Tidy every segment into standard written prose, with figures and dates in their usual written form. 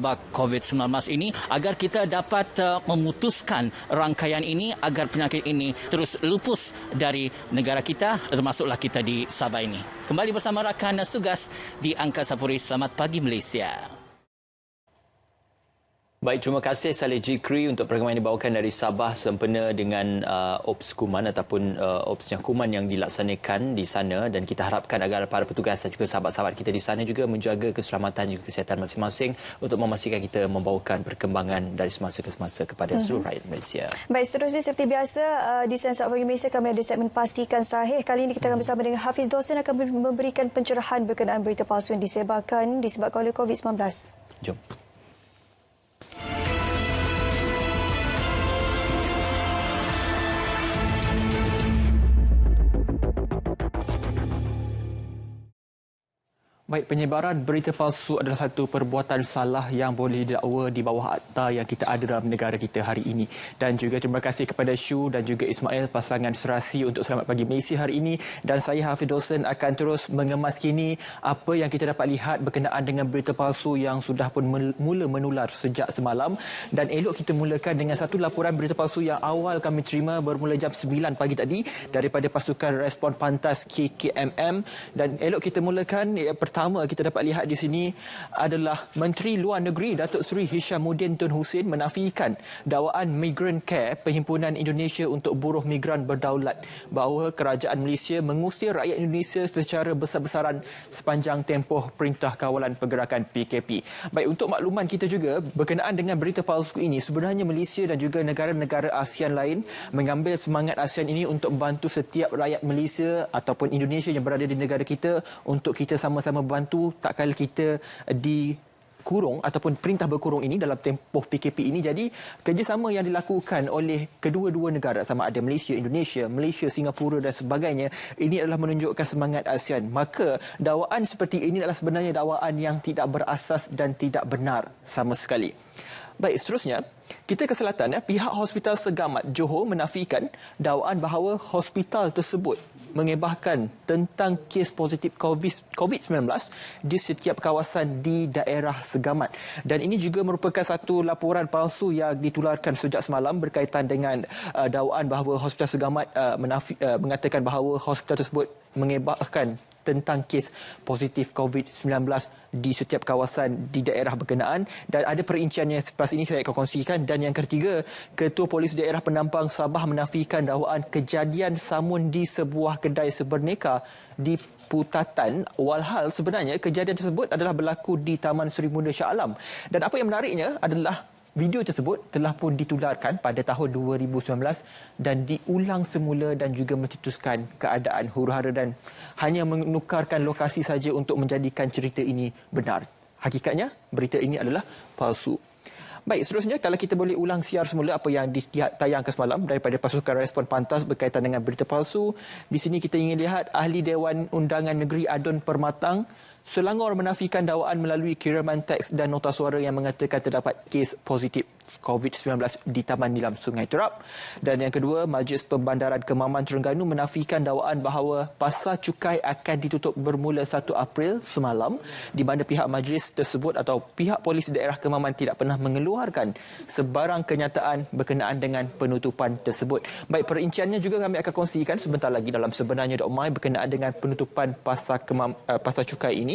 wabak COVID-19 ini agar kita dapat memutuskan rangkaian ini agar penyakit ini terus lupus dari negara kita, termasuklah kita di Sabah ini. Kembali bersama rakan tugas di Angkasa Puri. Selamat pagi Malaysia. Baik, terima kasih Saleh Jikri untuk perkembangan yang dibawakan dari Sabah sempena dengan Ops Kuman ataupun Opsnya Kuman yang dilaksanakan di sana, dan kita harapkan agar para petugas dan juga sahabat-sahabat kita di sana juga menjaga keselamatan juga kesihatan masing-masing untuk memastikan kita membawakan perkembangan dari semasa ke semasa kepada seluruh rakyat Malaysia. Baik, seterusnya seperti biasa di Sensat Pagi Malaysia kami ada segmen Pastikan Sahih. Kali ini kita akan bersama dengan Hafiz Dosen akan memberikan pencerahan berkenaan berita palsu yang disebarkan disebabkan oleh COVID-19. Jom. Baik, penyebaran berita palsu adalah satu perbuatan salah yang boleh didakwa di bawah akta yang kita ada dalam negara kita hari ini. Dan juga terima kasih kepada Shu dan juga Ismail, pasangan serasi untuk Selamat Pagi Malaysia hari ini. Dan saya Hafiz Dosen akan terus mengemas kini apa yang kita dapat lihat berkenaan dengan berita palsu yang sudah pun mula menular sejak semalam. Dan elok kita mulakan dengan satu laporan berita palsu yang awal kami terima bermula jam 9 pagi tadi daripada pasukan respon pantas KKMM. Dan elok kita mulakan pertama kita dapat lihat di sini adalah Menteri Luar Negeri Datuk Seri Hishamuddin Tun Hussein menafikan dakwaan Migrant Care Perhimpunan Indonesia untuk Buruh Migran Berdaulat bahawa kerajaan Malaysia mengusir rakyat Indonesia secara besar-besaran sepanjang tempoh Perintah Kawalan Pergerakan PKP. Baik, untuk makluman kita juga berkenaan dengan berita palsu ini, sebenarnya Malaysia dan juga negara-negara ASEAN lain mengambil semangat ASEAN ini untuk membantu setiap rakyat Malaysia ataupun Indonesia yang berada di negara kita untuk kita sama-sama bantu tak kala kita dikurung ataupun perintah berkurung ini dalam tempoh PKP ini. Jadi kerjasama yang dilakukan oleh kedua-dua negara sama ada Malaysia, Indonesia, Malaysia, Singapura dan sebagainya, ini adalah menunjukkan semangat ASEAN. Maka dakwaan seperti ini adalah sebenarnya dakwaan yang tidak berasas dan tidak benar sama sekali. Baik, seterusnya kita ke selatan. Pihak Hospital Segamat Johor menafikan dakwaan bahawa hospital tersebut mengebahkan tentang kes positif COVID-19 di setiap kawasan di daerah Segamat. Dan ini juga merupakan satu laporan palsu yang ditularkan sejak semalam berkaitan dengan dakwaan bahawa Hospital Segamat mengatakan bahawa hospital tersebut mengebahkan tentang kes positif COVID-19 di setiap kawasan di daerah berkenaan. Dan ada perinciannya selepas ini saya akan kongsikan. Dan yang ketiga, Ketua Polis Daerah Penampang Sabah menafikan dakwaan kejadian samun di sebuah kedai seberneka di Putatan. Walhal sebenarnya kejadian tersebut adalah berlaku di Taman Seri Muda Shah Alam. Dan apa yang menariknya adalah video tersebut telah pun ditularkan pada tahun 2019 dan diulang semula dan juga mencetuskan keadaan huru-hara dan hanya menukarkan lokasi saja untuk menjadikan cerita ini benar. Hakikatnya berita ini adalah palsu. Baik, seterusnya kalau kita boleh ulang siar semula apa yang ditayangkan semalam daripada pasukan respon pantas berkaitan dengan berita palsu. Di sini kita ingin lihat Ahli Dewan Undangan Negeri Adun Permatang Selangor menafikan dakwaan melalui kiriman teks dan nota suara yang mengatakan terdapat kes positif COVID-19 di Taman Nilam Sungai Terap. Dan yang kedua, Majlis Pembandaran Kemaman Terengganu menafikan dakwaan bahawa pasar cukai akan ditutup bermula 1 April semalam, di mana pihak majlis tersebut atau pihak polis daerah Kemaman tidak pernah mengeluarkan sebarang kenyataan berkenaan dengan penutupan tersebut. Baik, perinciannya juga kami akan kongsikan sebentar lagi dalam Sebenarnya.my berkenaan dengan penutupan pasar cukai ini.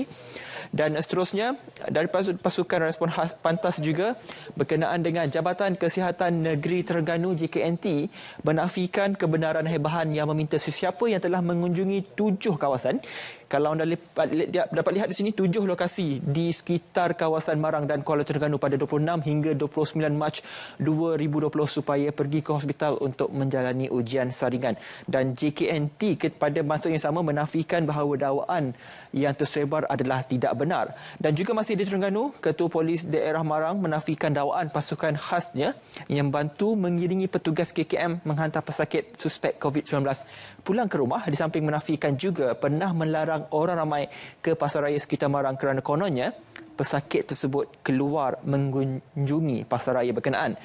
Dan seterusnya dari pasukan respon pantas juga berkenaan dengan Jabatan Kesihatan Negeri Terengganu JKNT menafikan kebenaran hebahan yang meminta sesiapa yang telah mengunjungi 7 kawasan. Kalau anda dapat lihat di sini 7 lokasi di sekitar kawasan Marang dan Kuala Terengganu pada 26 hingga 29 Mac 2020 supaya pergi ke hospital untuk menjalani ujian saringan. Dan JKNT pada masa yang sama menafikan bahawa dakwaan yang tersebar adalah tidak benar. Dan juga masih di Terengganu, Ketua Polis Daerah Marang menafikan dakwaan pasukan khasnya yang bantu mengiringi petugas KKM menghantar pesakit suspek COVID-19 pulang ke rumah, di samping menafikan juga pernah melarang orang ramai ke pasaraya sekitar Marang kerana kononnya pesakit tersebut keluar mengunjungi pasaraya berkenaan.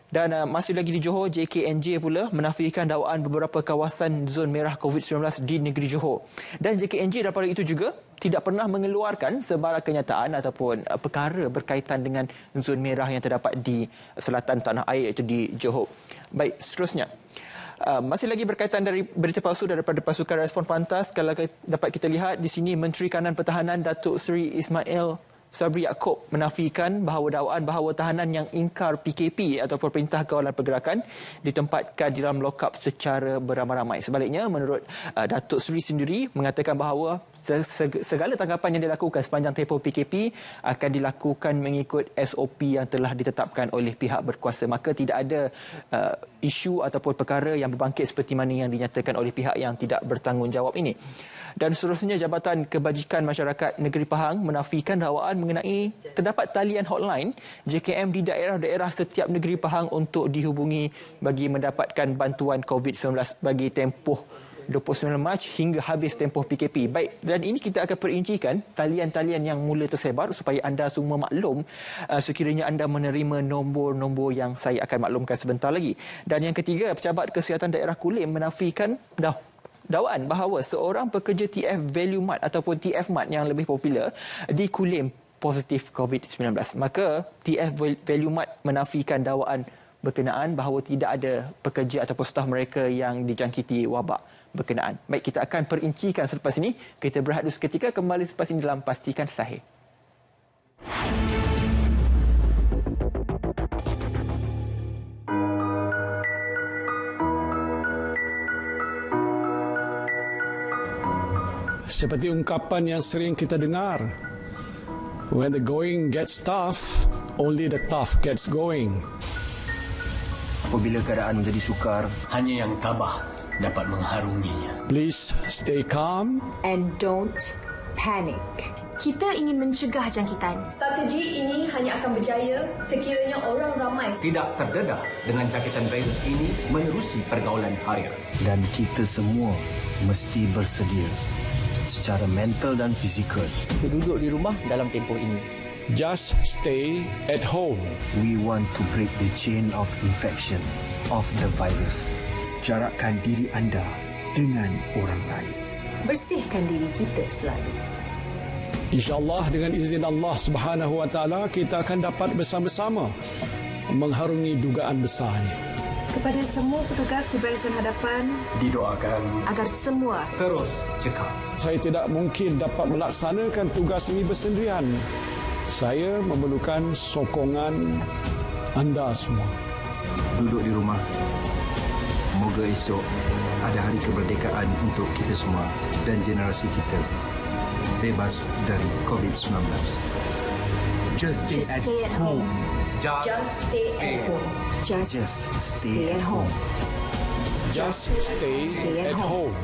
Dan masih lagi di Johor, JKNJ pula menafikan dakwaan beberapa kawasan zon merah COVID-19 di negeri Johor. Dan JKNJ daripada itu juga tidak pernah mengeluarkan sebarang kenyataan ataupun perkara berkaitan dengan zon merah yang terdapat di selatan tanah air, iaitu di Johor. Baik, seterusnya. Masih lagi berkaitan dari berita palsu daripada pasukan respon pantas, kalau dapat kita lihat di sini Menteri Kanan Pertahanan Datuk Seri Ismail Sabri Yaakob menafikan bahawa dakwaan bahawa tahanan yang ingkar PKP ataupun Perintah Kawalan Pergerakan ditempatkan di dalam lokap secara beramai-ramai. Sebaliknya, menurut Datuk Seri sendiri mengatakan bahawa segala tanggapan yang dilakukan sepanjang tempoh PKP akan dilakukan mengikut SOP yang telah ditetapkan oleh pihak berkuasa. Maka tidak ada isu ataupun perkara yang berbangkit seperti mana yang dinyatakan oleh pihak yang tidak bertanggungjawab ini. Dan seterusnya, Jabatan Kebajikan Masyarakat Negeri Pahang menafikan dakwaan mengenai terdapat talian hotline JKM di daerah-daerah setiap Negeri Pahang untuk dihubungi bagi mendapatkan bantuan COVID-19 bagi tempoh 29 Mac hingga habis tempoh PKP. Baik, dan ini kita akan perincikan talian-talian yang mula tersebar supaya anda semua maklum sekiranya anda menerima nombor-nombor yang saya akan maklumkan sebentar lagi. Dan yang ketiga, Pejabat Kesihatan Daerah Kulim menafikan dakwaan bahawa seorang pekerja TF Value Mart ataupun TF Mart yang lebih popular di Kulim positif COVID-19. Maka TF Value Mart menafikan dakwaan berkenaan bahawa tidak ada pekerja ataupun staf mereka yang dijangkiti wabak berkenaan. Baik, kita akan perincikan selepas ini. Kita berehat dulu seketika, kembali selepas ini dalam Pastikan Sahih. Seperti ungkapan yang sering kita dengar, when the going gets tough, only the tough gets going. Apabila keadaan menjadi sukar, hanya yang tabah dapat mengharunginya. Please stay calm and don't panic. Kita ingin mencegah jangkitan. Strategi ini hanya akan berjaya sekiranya orang ramai tidak terdedah dengan jangkitan virus ini menerusi pergaulan harian. Dan kita semua mesti bersedia secara mental dan fizikal. Duduk di rumah dalam tempoh ini. Just stay at home. We want to break the chain of infection of the virus. Jarakkan diri anda dengan orang lain. Bersihkan diri kita selalu. InsyaAllah dengan izin Allah Subhanahu Wa Taala kita akan dapat bersama-sama mengharungi dugaan besarnya. kepada semua petugas di barisan hadapan didoakan agar semua terus cekap. Saya tidak mungkin dapat melaksanakan tugas ini bersendirian. Saya memerlukan sokongan anda semua. Duduk di rumah. Moga esok ada hari kemerdekaan untuk kita semua dan generasi kita bebas dari COVID-19. Just stay at home. Just stay at home. Just stay at home. Just stay at home.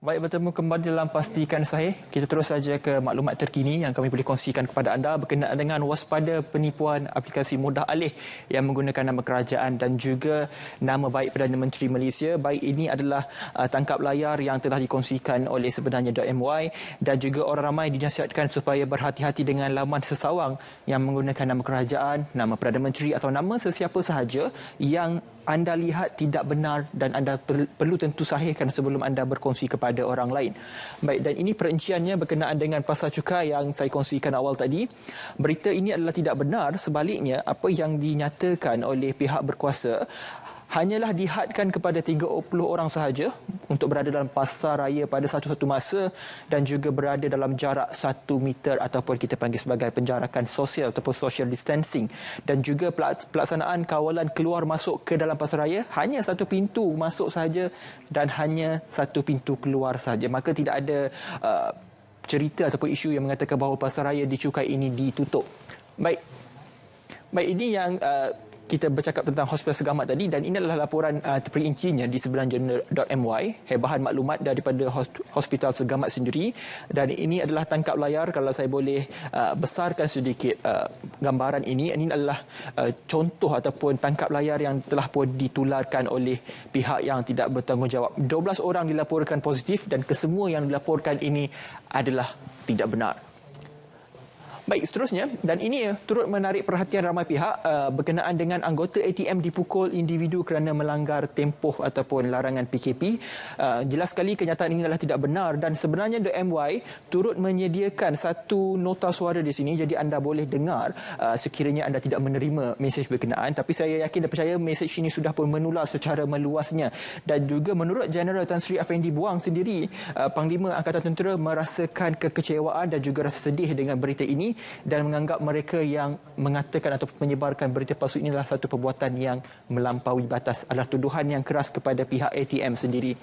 Baik, bertemu kembali dalam Pastikan Sahih. Kita terus saja ke maklumat terkini yang kami boleh kongsikan kepada anda berkenaan dengan waspada penipuan aplikasi mudah alih yang menggunakan nama kerajaan dan juga nama baik Perdana Menteri Malaysia. Baik ini adalah tangkap layar yang telah dikongsikan oleh sebenarnya .my dan juga orang ramai dinasihatkan supaya berhati-hati dengan laman sesawang yang menggunakan nama kerajaan, nama Perdana Menteri atau nama sesiapa sahaja yang anda lihat tidak benar dan anda perlu tentu sahihkan sebelum anda berkongsi kepada orang lain. Baik, dan ini perinciannya berkenaan dengan pasar cukai yang saya kongsikan awal tadi. Berita ini adalah tidak benar, sebaliknya apa yang dinyatakan oleh pihak berkuasa hanyalah dihadkan kepada 30 orang sahaja untuk berada dalam pasar raya pada satu-satu masa dan juga berada dalam jarak 1 meter ataupun kita panggil sebagai penjarakan sosial ataupun social distancing, dan juga pelaksanaan kawalan keluar masuk ke dalam pasar raya hanya satu pintu masuk sahaja dan hanya satu pintu keluar sahaja. Maka tidak ada cerita ataupun isu yang mengatakan bahawa pasar raya di Cukai ini ditutup. Baik, ini yang kita bercakap tentang Hospital Segamat tadi, dan ini adalah laporan terperincinya di seberanjana.my, hebahan maklumat daripada Hospital Segamat sendiri. Dan ini adalah tangkap layar. Kalau saya boleh besarkan sedikit gambaran ini adalah contoh ataupun tangkap layar yang telah pun ditularkan oleh pihak yang tidak bertanggungjawab. 12 orang dilaporkan positif dan kesemua yang dilaporkan ini adalah tidak benar. Baik, seterusnya, dan ini turut menarik perhatian ramai pihak berkenaan dengan anggota ATM dipukul individu kerana melanggar tempoh ataupun larangan PKP. Jelas sekali kenyataan ini adalah tidak benar, dan sebenarnya .my turut menyediakan satu nota suara di sini, jadi anda boleh dengar sekiranya anda tidak menerima mesej berkenaan. Tapi saya yakin dan percaya mesej ini sudah pun menular secara meluasnya. Dan juga menurut Jeneral Tan Sri Afendi Buang sendiri, Panglima Angkatan Tentera merasakan kekecewaan dan juga rasa sedih dengan berita ini, dan menganggap mereka yang mengatakan atau menyebarkan berita palsu ini adalah satu perbuatan yang melampaui batas, adalah tuduhan yang keras kepada pihak ATM sendiri.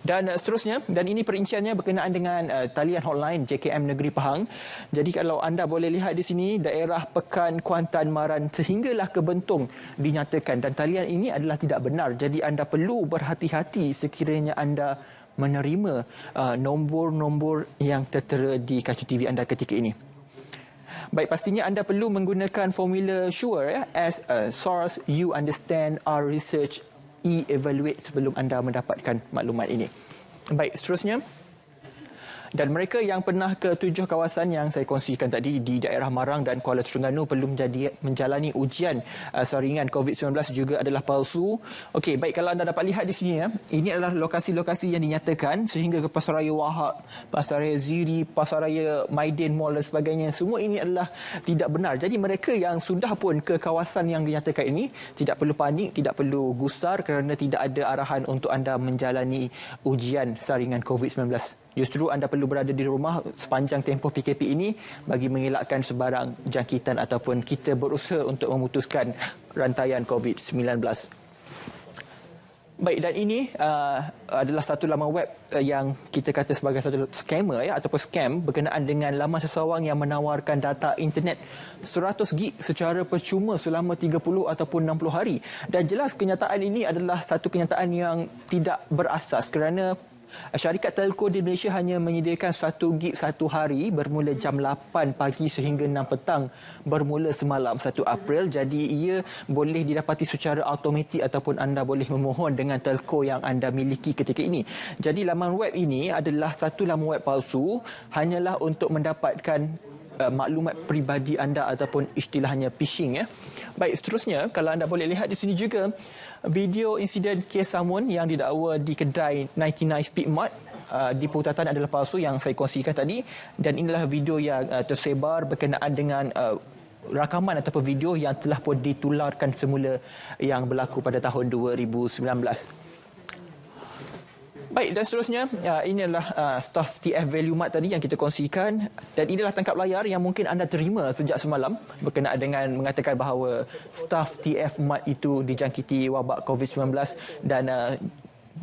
Dan seterusnya, dan ini perinciannya berkenaan dengan talian hotline JKM Negeri Pahang. Jadi kalau anda boleh lihat di sini, daerah Pekan, Kuantan, Maran sehinggalah ke Bentong dinyatakan, dan talian ini adalah tidak benar. Jadi anda perlu berhati-hati sekiranya anda menerima nombor-nombor yang tertera di kaca TV anda ketika ini. Baik, pastinya anda perlu menggunakan formula SURE as a source you understand our research evaluate sebelum anda mendapatkan maklumat ini. Baik, seterusnya. Dan mereka yang pernah ke 7 kawasan yang saya kongsikan tadi di daerah Marang dan Kuala Terengganu perlu menjalani ujian saringan COVID-19 juga adalah palsu. Okey, baik, kalau anda dapat lihat di sini, ini adalah lokasi-lokasi yang dinyatakan sehingga ke Pasaraya Wahab, Pasaraya Ziri, Pasaraya Maidin Mall dan sebagainya. Semua ini adalah tidak benar. Jadi mereka yang sudah pun ke kawasan yang dinyatakan ini tidak perlu panik, tidak perlu gusar kerana tidak ada arahan untuk anda menjalani ujian saringan COVID-19. Justru anda perlu berada di rumah sepanjang tempoh PKP ini bagi mengelakkan sebarang jangkitan ataupun kita berusaha untuk memutuskan rantaian COVID-19. Baik, dan ini adalah satu laman web yang kita kata sebagai satu scammer ataupun scam berkenaan dengan laman sesawang yang menawarkan data internet 100 gig secara percuma selama 30 ataupun 60 hari. Dan jelas kenyataan ini adalah satu kenyataan yang tidak berasas kerana syarikat telco di Malaysia hanya menyediakan 1 gig satu hari bermula jam 8 pagi sehingga 6 petang bermula semalam 1 April. Jadi ia boleh didapati secara automatik ataupun anda boleh memohon dengan telco yang anda miliki ketika ini. Jadi laman web ini adalah satu laman web palsu, hanyalah untuk mendapatkan maklumat peribadi anda ataupun istilahnya phishing. Baik, seterusnya kalau anda boleh lihat di sini juga video insiden kes Samun yang didakwa di kedai 99 Speedmart di Putatan adalah palsu yang saya kongsikan tadi, dan inilah video yang tersebar berkenaan dengan rakaman ataupun video yang telah pun ditularkan semula yang berlaku pada tahun 2019. Baik, dan seterusnya, ini adalah staff TF Value Mart tadi yang kita kongsikan, dan inilah tangkap layar yang mungkin anda terima sejak semalam berkenaan dengan mengatakan bahawa staff TF Mart itu dijangkiti wabak COVID-19, dan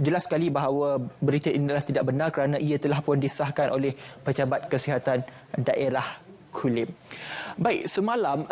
jelas sekali bahawa berita ini adalah tidak benar kerana ia telah pun disahkan oleh Pejabat Kesihatan Daerah Kulim. Baik, semalam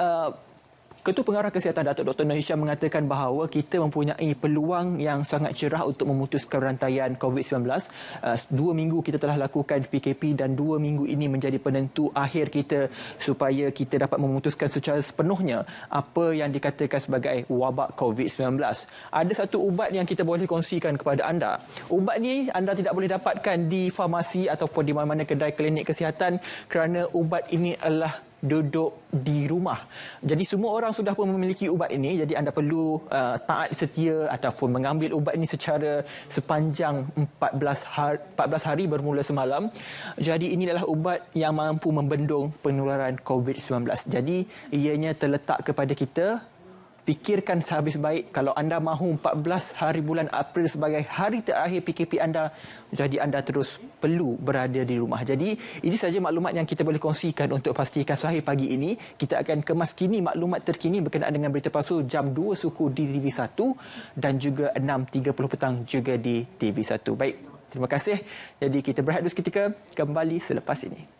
Ketua Pengarah Kesihatan Datuk Dr. Noor Hisham mengatakan bahawa kita mempunyai peluang yang sangat cerah untuk memutuskan rantaian COVID-19. 2 minggu kita telah lakukan PKP dan 2 minggu ini menjadi penentu akhir kita supaya kita dapat memutuskan secara sepenuhnya apa yang dikatakan sebagai wabak COVID-19. Ada satu ubat yang kita boleh kongsikan kepada anda. Ubat ni anda tidak boleh dapatkan di farmasi ataupun di mana-mana kedai klinik kesihatan kerana ubat ini adalah duduk di rumah. Jadi semua orang sudah pun memiliki ubat ini, jadi anda perlu taat setia ataupun mengambil ubat ini secara sepanjang 14 hari bermula semalam. Jadi ini adalah ubat yang mampu membendung penularan COVID-19. Jadi ianya terletak kepada kita. Fikirkan sehabis baik, kalau anda mahu 14 hari bulan April sebagai hari terakhir PKP anda, jadi anda terus perlu berada di rumah. Jadi ini saja maklumat yang kita boleh kongsikan untuk pastikan sahih pagi ini. Kita akan kemas kini maklumat terkini berkenaan dengan berita palsu jam 2 suku di TV1 dan juga 6.30 petang juga di TV1. Baik, terima kasih. Jadi kita berehat dulu seketika, kembali selepas ini.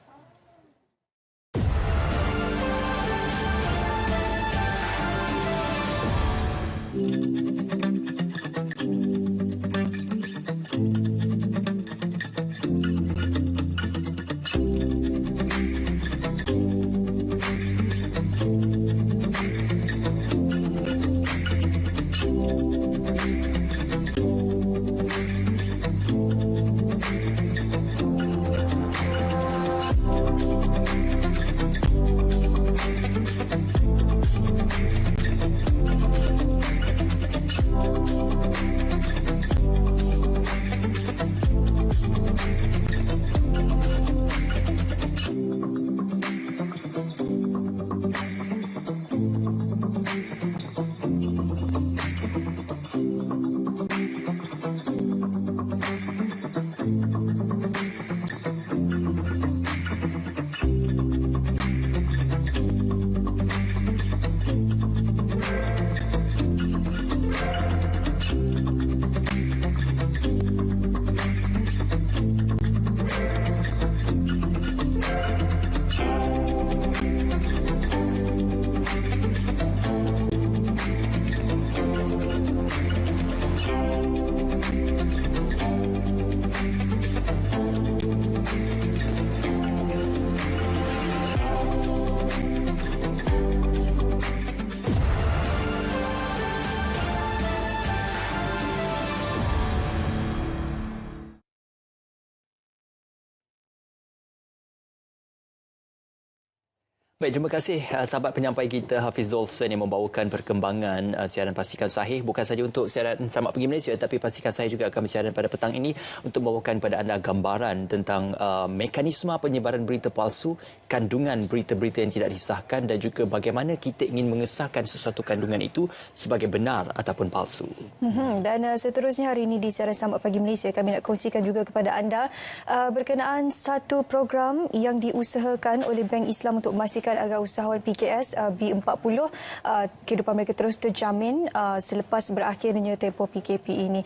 Baik, terima kasih sahabat penyampai kita Hafiz Dolson yang membawakan perkembangan siaran Pastikan Sahih, bukan saja untuk siaran Selamat Pagi Malaysia, tapi Pastikan Sahih juga akan bersiaran pada petang ini untuk membawakan kepada anda gambaran tentang mekanisme penyebaran berita palsu, kandungan berita-berita yang tidak disahkan dan juga bagaimana kita ingin mengesahkan sesuatu kandungan itu sebagai benar ataupun palsu. Dan seterusnya hari ini di siaran Selamat Pagi Malaysia kami nak kongsikan juga kepada anda berkenaan satu program yang diusahakan oleh Bank Islam untuk memastikan agar usahawan PKS B40 kehidupan mereka terus terjamin selepas berakhirnya tempoh PKP ini.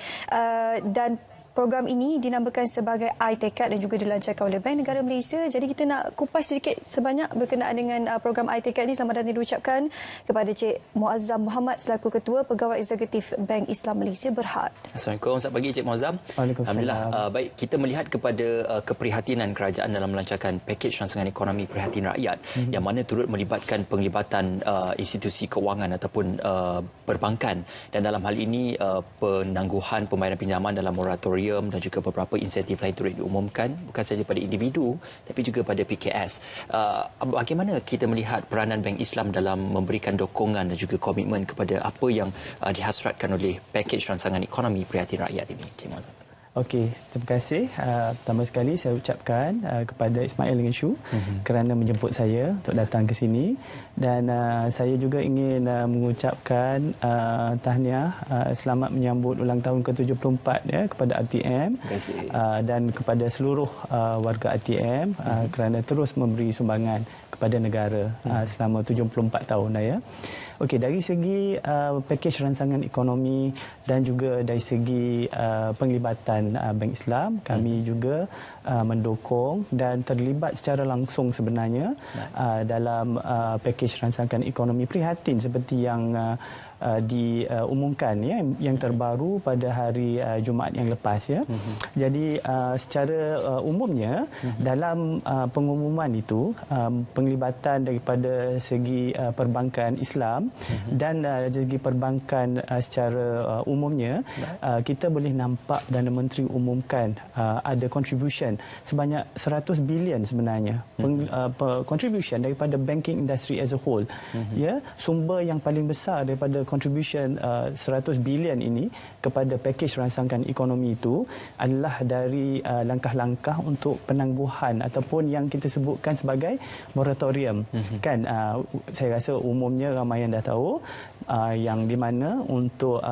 Dan program ini dinamakan sebagai iTekad dan juga dilancarkan oleh Bank Negara Malaysia. Jadi kita nak kupas sedikit sebanyak berkenaan dengan program iTekad ini. Selamat datang diucapkan kepada Cik Muazzam Muhammad selaku Ketua Pegawai Eksekutif Bank Islam Malaysia Berhad. Assalamualaikum, selamat pagi Cik Muazzam. Alhamdulillah. Baik, kita melihat kepada keprihatinan kerajaan dalam melancarkan pakej rangsangan ekonomi prihatin rakyat yang mana turut melibatkan penglibatan institusi kewangan ataupun perbankan, dan dalam hal ini penangguhan pembayaran pinjaman dalam moratorium dan juga beberapa insentif lain turut diumumkan bukan sahaja pada individu tapi juga pada PKS. Bagaimana kita melihat peranan Bank Islam dalam memberikan dokongan dan juga komitmen kepada apa yang dihasratkan oleh pakej rangsangan ekonomi prihatin rakyat ini, Cik Muazzam? Okey, terima kasih. Pertama sekali saya ucapkan kepada Ismail dengan Shu kerana menjemput saya untuk datang ke sini, dan saya juga ingin mengucapkan tahniah selamat menyambut ulang tahun ke-74 ya kepada RTM dan kepada seluruh warga RTM kerana terus memberi sumbangan kepada negara selama 74 tahun dah ya. Okey, dari segi pakej rangsangan ekonomi dan juga dari segi penglibatan Bank Islam, kami juga mendukung dan terlibat secara langsung sebenarnya dalam pakej rangsangan ekonomi prihatin seperti yang diumumkan ya, yang terbaru pada hari Jumaat yang lepas ya. Jadi secara umumnya dalam pengumuman itu penglibatan daripada segi perbankan Islam dan segi perbankan secara umumnya kita boleh nampak Perdana Menteri umumkan ada contribution sebanyak 100 bilion sebenarnya contribution daripada banking industry as a whole ya. Sumber yang paling besar daripada contribution 100 bilion ini kepada pakej rangsangan ekonomi itu adalah dari langkah-langkah untuk penangguhan ataupun yang kita sebutkan sebagai moratorium. Kan saya rasa umumnya ramai yang dah tahu yang di mana untuk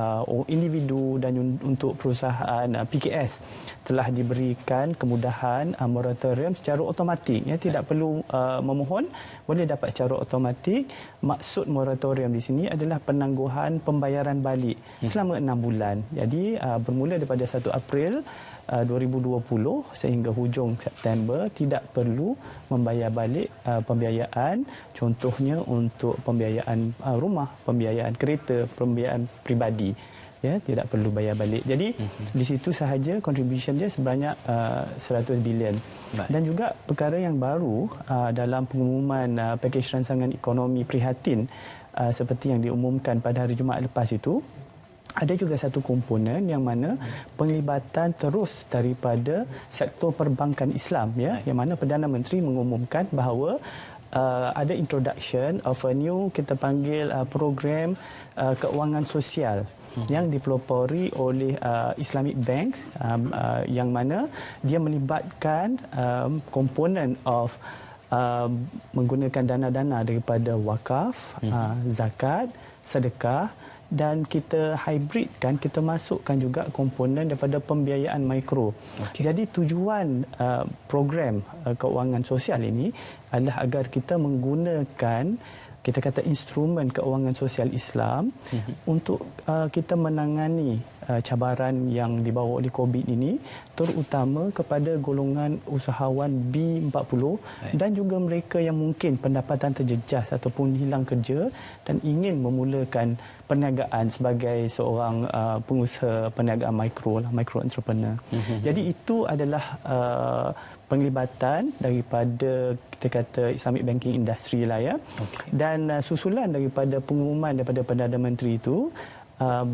individu dan untuk perusahaan PKS telah diberikan kemudahan moratorium secara automatik ya, tidak perlu memohon, boleh dapat secara automatik. Maksud moratorium di sini adalah penangguhan pembayaran balik selama 6 bulan. Jadi bermula daripada 1 April 2020 sehingga hujung September tidak perlu membayar balik pembiayaan, contohnya untuk pembiayaan rumah, pembiayaan kereta, pembiayaan peribadi. Ya, tidak perlu bayar balik. Jadi di situ sahaja contribution dia sebanyak 100 bilion. Dan juga perkara yang baru dalam pengumuman pakej rangsangan ekonomi prihatin seperti yang diumumkan pada hari Jumaat lepas itu, ada juga satu komponen yang mana penglibatan terus daripada sektor perbankan Islam ya, yang mana Perdana Menteri mengumumkan bahawa ada introduction of a new, kita panggil program keuangan sosial yang dipelopori oleh Islamic Banks yang mana dia melibatkan komponen of menggunakan dana-dana daripada wakaf, zakat, sedekah, dan kita hybridkan, kita masukkan juga komponen daripada pembiayaan mikro. Jadi tujuan program keuangan sosial ini adalah agar kita menggunakan, kita kata, instrumen keuangan sosial Islam untuk kita menangani cabaran yang dibawa oleh COVID ini, terutama kepada golongan usahawan B40 dan juga mereka yang mungkin pendapatan terjejas ataupun hilang kerja dan ingin memulakan perniagaan sebagai seorang pengusaha perniagaan mikro entrepreneur. Jadi itu adalah penglibatan daripada, kita kata, Islamic Banking Industry lah ya. Dan susulan daripada pengumuman daripada Perdana Menteri itu,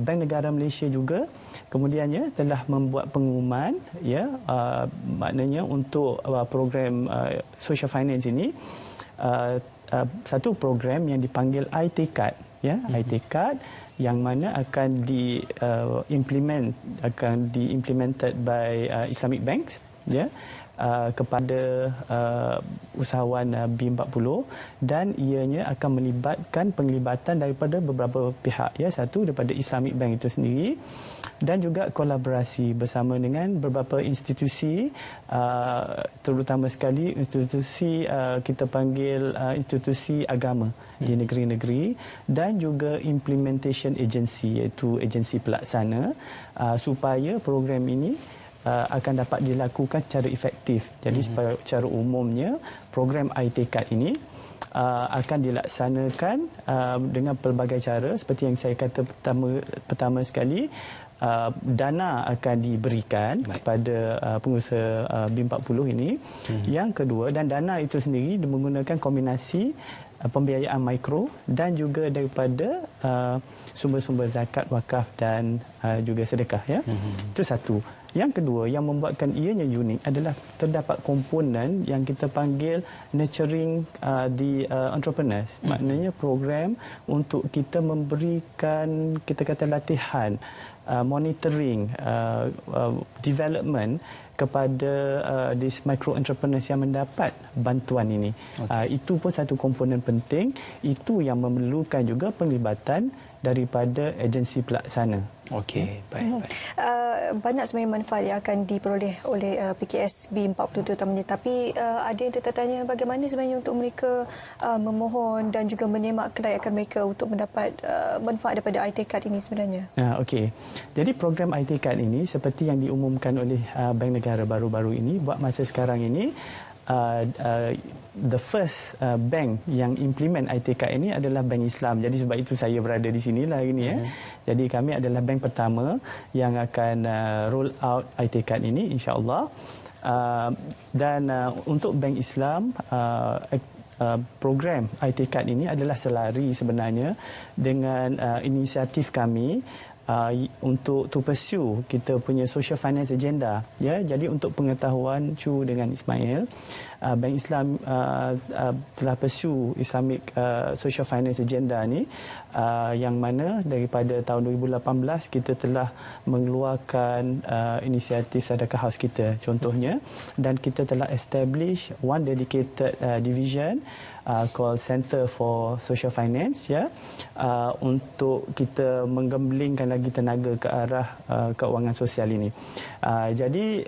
Bank Negara Malaysia juga kemudiannya telah membuat pengumuman ya, maknanya untuk program social finance ini satu program yang dipanggil iTCAD, ya, iTCAD yang mana akan diimplemented by Islamic Banks, ya, kepada usahawan B40, dan ianya akan melibatkan penglibatan daripada beberapa pihak, ya, satu daripada Islamic Bank itu sendiri dan juga kolaborasi bersama dengan beberapa institusi, terutama sekali institusi kita panggil institusi agama di negeri-negeri, dan juga implementation agency, iaitu agensi pelaksana, supaya program ini akan dapat dilakukan secara efektif. Jadi secara umumnya program iTCAD ini akan dilaksanakan dengan pelbagai cara, seperti yang saya kata pertama sekali. Dana akan diberikan kepada pengusaha B40 ini. Yang kedua, dan dana itu sendiri menggunakan kombinasi pembiayaan mikro dan juga daripada sumber-sumber zakat, wakaf dan juga sedekah, ya. Itu satu. Yang kedua, yang membuatkan ianya unik adalah terdapat komponen yang kita panggil nurturing the entrepreneurs. Maknanya program untuk kita memberikan, kita kata, latihan, monitoring, development kepada these micro entrepreneurs yang mendapat bantuan ini. Itu pun satu komponen penting. Itu yang memerlukan juga penglibatan daripada agensi pelaksana. Okey, baik. Banyak sebenarnya manfaat yang akan diperoleh oleh PKS B40 terutamanya, tapi ada yang tertanya bagaimana sebenarnya untuk mereka memohon dan juga menyemak kelayakan mereka untuk mendapat manfaat daripada iTCAD ini sebenarnya. Okey. Jadi program iTCAD ini seperti yang diumumkan oleh Bank Negara baru-baru ini, buat masa sekarang ini the first bank yang implement iTCAD ini adalah Bank Islam. Jadi sebab itu saya berada di sinilah hari ini, ya. Jadi kami adalah bank pertama yang akan roll out iTCAD ini, insya-Allah. Dan untuk Bank Islam, program iTCAD ini adalah selari sebenarnya dengan inisiatif kami untuk to pursue kita punya social finance agenda, ya. Jadi untuk pengetahuan Chu dengan Ismail, Bank Islam telah pursue Islamic social finance agenda ni, yang mana daripada tahun 2018 kita telah mengeluarkan inisiatif sedekah house kita contohnya, dan kita telah establish one dedicated division called Center for Social Finance, ya, untuk kita menggemblingkan lagi tenaga ke arah keuangan sosial ini. Jadi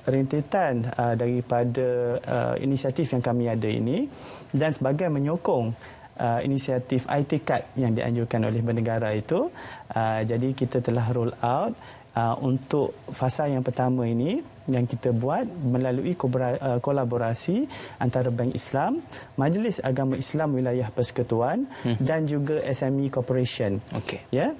rentetan daripada inisiatif yang kami ada ini, dan sebagai menyokong inisiatif iTCAD yang dianjurkan oleh Bank Negara itu, jadi kita telah roll out untuk fasa yang pertama ini yang kita buat melalui kolaborasi antara Bank Islam, Majlis Agama Islam Wilayah Persekutuan dan juga SME Corporation. Ya.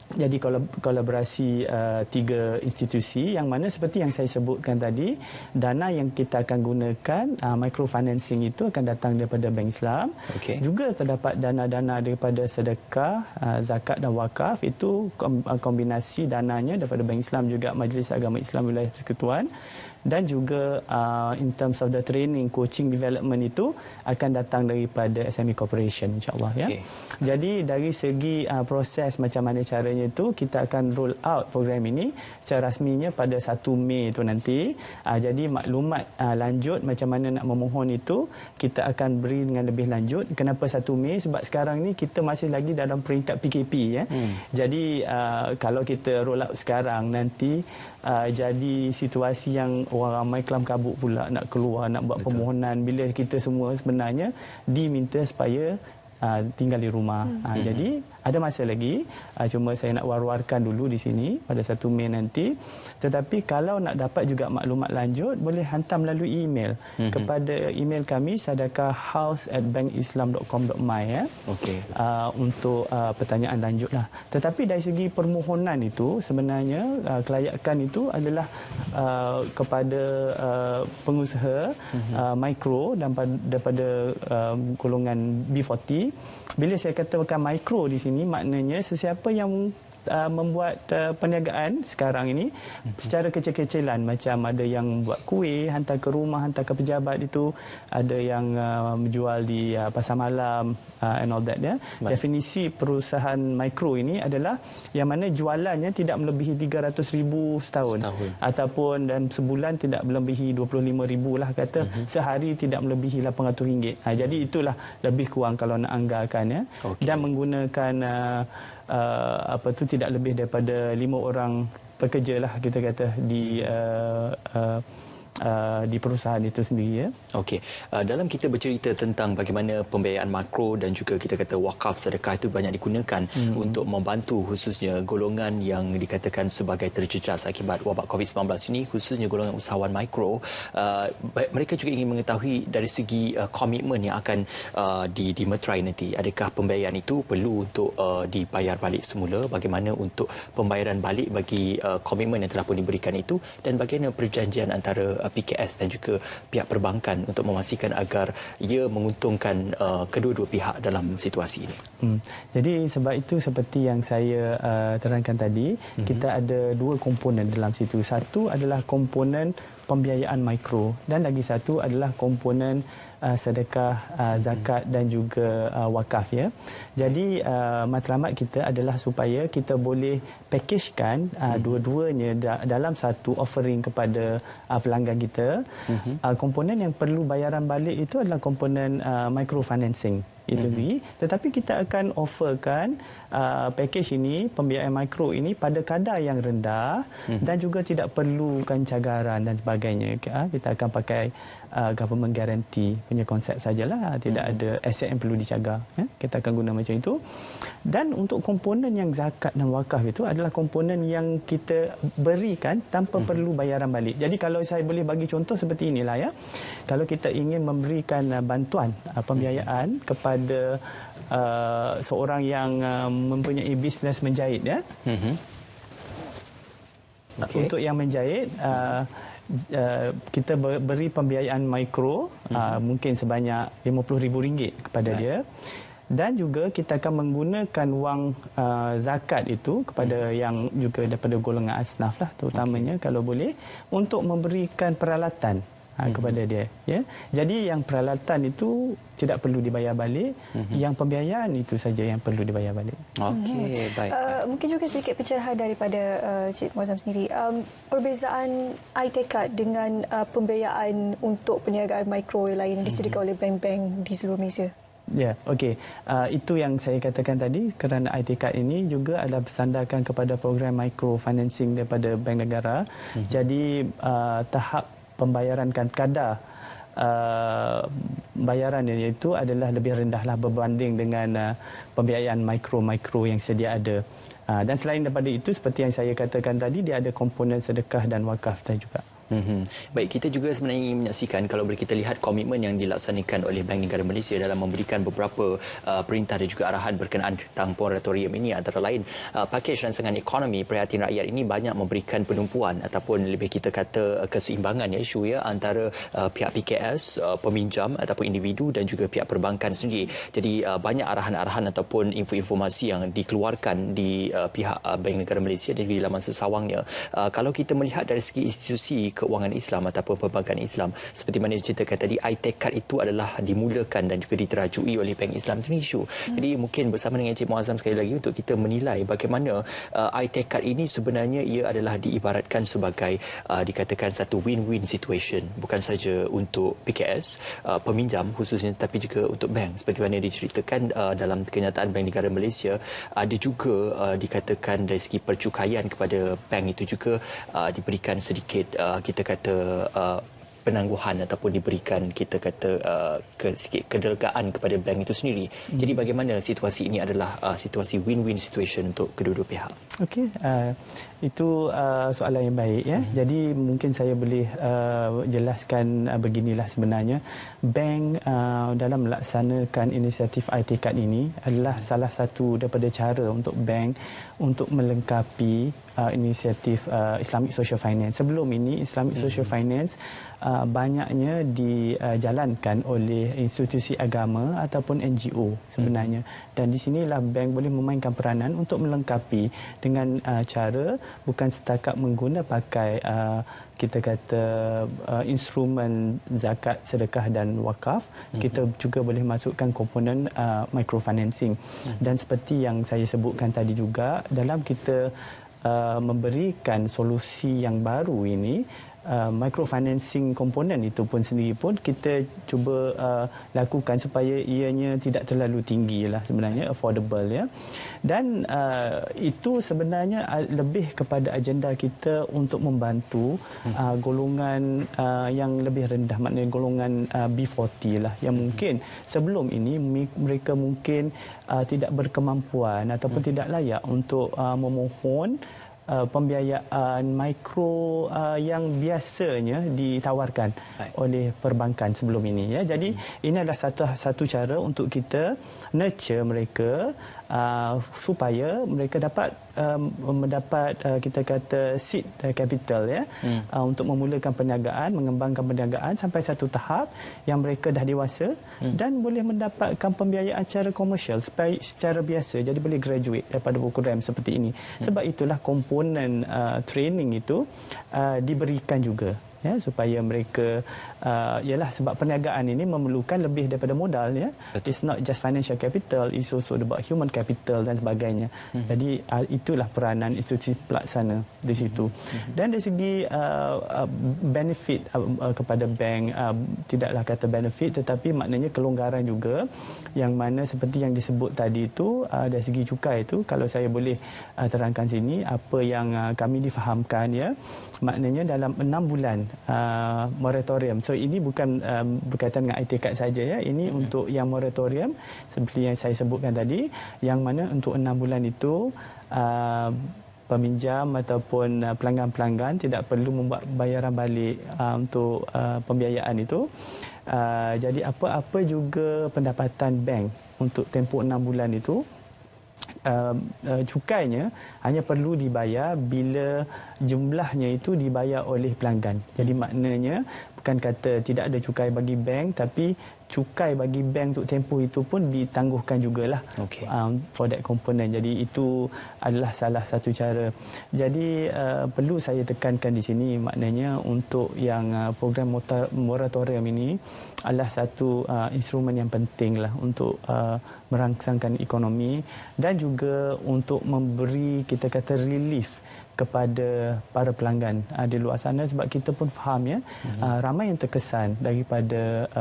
Jadi kolaborasi tiga institusi yang mana seperti yang saya sebutkan tadi, dana yang kita akan gunakan microfinancing itu akan datang daripada Bank Islam. Juga terdapat dana-dana daripada sedekah, zakat dan wakaf, itu kombinasi dananya daripada Bank Islam juga Majlis Agama Islam Wilayah Persekutuan, dan juga in terms of the training, coaching, development itu akan datang daripada SME Corporation, insya-Allah, ya. Jadi dari segi proses macam mana caranya itu, kita akan roll out program ini secara rasminya pada 1 Mei itu nanti. Jadi maklumat lanjut macam mana nak memohon itu kita akan beri dengan lebih lanjut. Kenapa 1 Mei? Sebab sekarang ni kita masih lagi dalam peringkat PKP, ya. Jadi kalau kita roll out sekarang, nanti jadi situasi yang orang ramai kelam kabut pula nak keluar, nak buat permohonan, bila kita semua sebenarnya diminta supaya tinggal di rumah. Jadi ada masa lagi, cuma saya nak war-warkan dulu di sini pada 1 Mei nanti. Tetapi kalau nak dapat juga maklumat lanjut, boleh hantar melalui email kepada email kami sadaqahhouse@bankislam.com.my, ya. Untuk pertanyaan lanjutlah. Tetapi dari segi permohonan itu sebenarnya kelayakan itu adalah kepada pengusaha mikro dan daripada golongan B40. Bila saya katakan mikro di sini, maknanya sesiapa yang membuat perniagaan sekarang ini secara kecil-kecilan, macam ada yang buat kuih, hantar ke rumah, hantar ke pejabat itu, ada yang menjual di pasar malam and all that ya. Definisi perusahaan mikro ini adalah yang mana jualannya tidak melebihi 300,000 setahun. Ataupun dan sebulan tidak melebihi 25,000 lah kata, sehari tidak melebihi RM800. Jadi itulah lebih kurang kalau nak anggarkan ya. Dan menggunakan tidak lebih daripada 5 orang pekerja lah kita kata di perusahaan itu sendiri ya. Okey, dalam kita bercerita tentang bagaimana pembiayaan makro dan juga kita kata wakaf sedekah itu banyak digunakan untuk membantu khususnya golongan yang dikatakan sebagai terjejas akibat wabak COVID-19 ini, khususnya golongan usahawan mikro, mereka juga ingin mengetahui dari segi komitmen yang akan dimeterai nanti. Adakah pembiayaan itu perlu untuk dibayar balik semula? Bagaimana untuk pembayaran balik bagi komitmen yang telah pun diberikan itu, dan bagaimana perjanjian antara PKS dan juga pihak perbankan untuk memastikan agar ia menguntungkan kedua-dua pihak dalam situasi ini. Jadi sebab itu seperti yang saya terangkan tadi, kita ada 2 komponen dalam situ. Satu adalah komponen pembiayaan mikro dan lagi satu adalah komponen sedekah, zakat dan juga wakaf ya. Jadi matlamat kita adalah supaya kita boleh packagekan dua-duanya dalam satu offering kepada pelanggan kita. Komponen yang perlu bayaran balik itu adalah komponen microfinancing itu sendiri, tetapi kita akan offerkan package ini, pembiayaan mikro ini pada kadar yang rendah dan juga tidak perlukan cagaran dan sebagainya. Kita akan pakai government guarantee punya konsep sajalah, tidak ada aset yang perlu dicagar ya. Kita akan guna macam itu. Dan untuk komponen yang zakat dan wakaf itu adalah komponen yang kita berikan tanpa perlu bayaran balik. Jadi kalau saya boleh bagi contoh seperti inilah ya, kalau kita ingin memberikan bantuan pembiayaan kepada seorang yang mempunyai bisnes menjahit ya. Untuk yang menjahit kita beri pembiayaan mikro mungkin sebanyak RM50,000 kepada dia, dan juga kita akan menggunakan wang zakat itu kepada yang juga daripada golongan asnaf lah terutamanya kalau boleh, untuk memberikan peralatan kepada dia ya. Jadi yang peralatan itu tidak perlu dibayar balik, yang pembiayaan itu saja yang perlu dibayar balik. Okey, baik. Mungkin juga sedikit pencerahan daripada Cik Muazzam sendiri. Perbezaan iTakat dengan pembiayaan untuk perniagaan mikro lain yang disediakan oleh bank-bank di seluruh Malaysia. Ya, okey. Itu yang saya katakan tadi, kerana iTakat ini juga adalah bersandarkan kepada program microfinancing daripada Bank Negara. Jadi tahap pembayaran kadar bayaran itu adalah lebih rendahlah berbanding dengan pembiayaan mikro yang sedia ada. Dan selain daripada itu, seperti yang saya katakan tadi, dia ada komponen sedekah dan wakaf dan juga. Baik, kita juga sebenarnya ingin menyaksikan kalau boleh kita lihat komitmen yang dilaksanakan oleh Bank Negara Malaysia dalam memberikan beberapa perintah dan juga arahan berkenaan tentang moratorium ini, antara lain pakej rancangan ekonomi prihatin rakyat ini banyak memberikan penumpuan ataupun lebih kita kata keseimbangan ya isu ya antara pihak PKS, peminjam ataupun individu dan juga pihak perbankan sendiri. Jadi banyak arahan-arahan ataupun informasi yang dikeluarkan di pihak Bank Negara Malaysia dan di laman sesawangnya. Kalau kita melihat dari segi institusi keuangan Islam ataupun perbankan Islam, seperti mana diceritakan tadi, iTakat itu adalah dimulakan dan juga diterajui oleh Bank Islam sendiri isu. Jadi mungkin bersama dengan Encik Muazzam sekali lagi untuk kita menilai bagaimana iTakat ini sebenarnya ia adalah diibaratkan sebagai dikatakan satu win-win situation, bukan saja untuk PKS, peminjam khususnya, tapi juga untuk bank. Seperti mana diceritakan dalam kenyataan Bank Negara Malaysia, ada juga dikatakan dari segi percukaian kepada bank itu juga diberikan sedikit kita kata penangguhan ataupun diberikan kita kata sedikit kedelegaan kepada bank itu sendiri. Jadi bagaimana situasi ini adalah situasi win-win situation untuk kedua-dua pihak? Okey, itu soalan yang baik ya. Jadi mungkin saya boleh jelaskan beginilah sebenarnya. Bank dalam melaksanakan inisiatif iTakat ini adalah salah satu daripada cara untuk bank untuk melengkapi inisiatif Islamic Social Finance. Sebelum ini Islamic Social Finance banyaknya dijalankan oleh institusi agama ataupun NGO sebenarnya. Dan di sinilah bank boleh memainkan peranan untuk melengkapi dengan cara bukan setakat pakai kita kata instrumen zakat, sedekah dan wakaf, kita juga boleh masukkan komponen microfinancing. Dan seperti yang saya sebutkan tadi juga, dalam kita memberikan solusi yang baru ini, microfinancing komponen itu pun sendiri pun kita cuba lakukan supaya ianya tidak terlalu tinggi lah sebenarnya, affordable ya. Dan itu sebenarnya lebih kepada agenda kita untuk membantu golongan yang lebih rendah, maknanya golongan B40 lah, yang mungkin sebelum ini mereka mungkin tidak berkemampuan ataupun tidak layak untuk memohon pembiayaan mikro yang biasanya ditawarkan oleh perbankan sebelum ini ya. Jadi ini adalah satu cara untuk kita nurture mereka supaya mereka dapat mendapat kita kata seed capital ya, untuk memulakan perniagaan, mengembangkan perniagaan sampai satu tahap yang mereka dah dewasa dan boleh mendapatkan pembiayaan secara komersial secara biasa, jadi boleh graduate daripada program seperti ini. Sebab itulah komponen training itu diberikan juga ya, supaya mereka ialah sebab perniagaan ini memerlukan lebih daripada modal ya. Betul. It's not just financial capital, it's also about human capital dan sebagainya. Jadi itulah peranan institusi pelaksana di situ. Dan dari segi benefit kepada bank, tidaklah kata benefit tetapi maknanya kelonggaran juga, yang mana seperti yang disebut tadi itu dari segi cukai itu, kalau saya boleh terangkan sini apa yang kami difahamkan ya, maknanya dalam 6 bulan moratorium. So ini bukan berkaitan dengan iTakat saja ya. Ini untuk yang moratorium seperti yang saya sebutkan tadi, yang mana untuk 6 bulan itu peminjam ataupun pelanggan-pelanggan tidak perlu membuat bayaran balik untuk pembiayaan itu. Jadi apa-apa juga pendapatan bank untuk tempoh 6 bulan itu, cukainya hanya perlu dibayar bila jumlahnya itu dibayar oleh pelanggan. Jadi maknanya bukan kata tidak ada cukai bagi bank, tapi cukai bagi bank untuk tempoh itu pun ditangguhkan jugalah for that component. Jadi itu adalah salah satu cara. Jadi perlu saya tekankan di sini, maknanya untuk yang program moratorium ini adalah satu instrumen yang penting lah untuk merangsangkan ekonomi dan juga untuk memberi kita kata relief kepada para pelanggan di luar sana, sebab kita pun faham ya, ramai yang terkesan daripada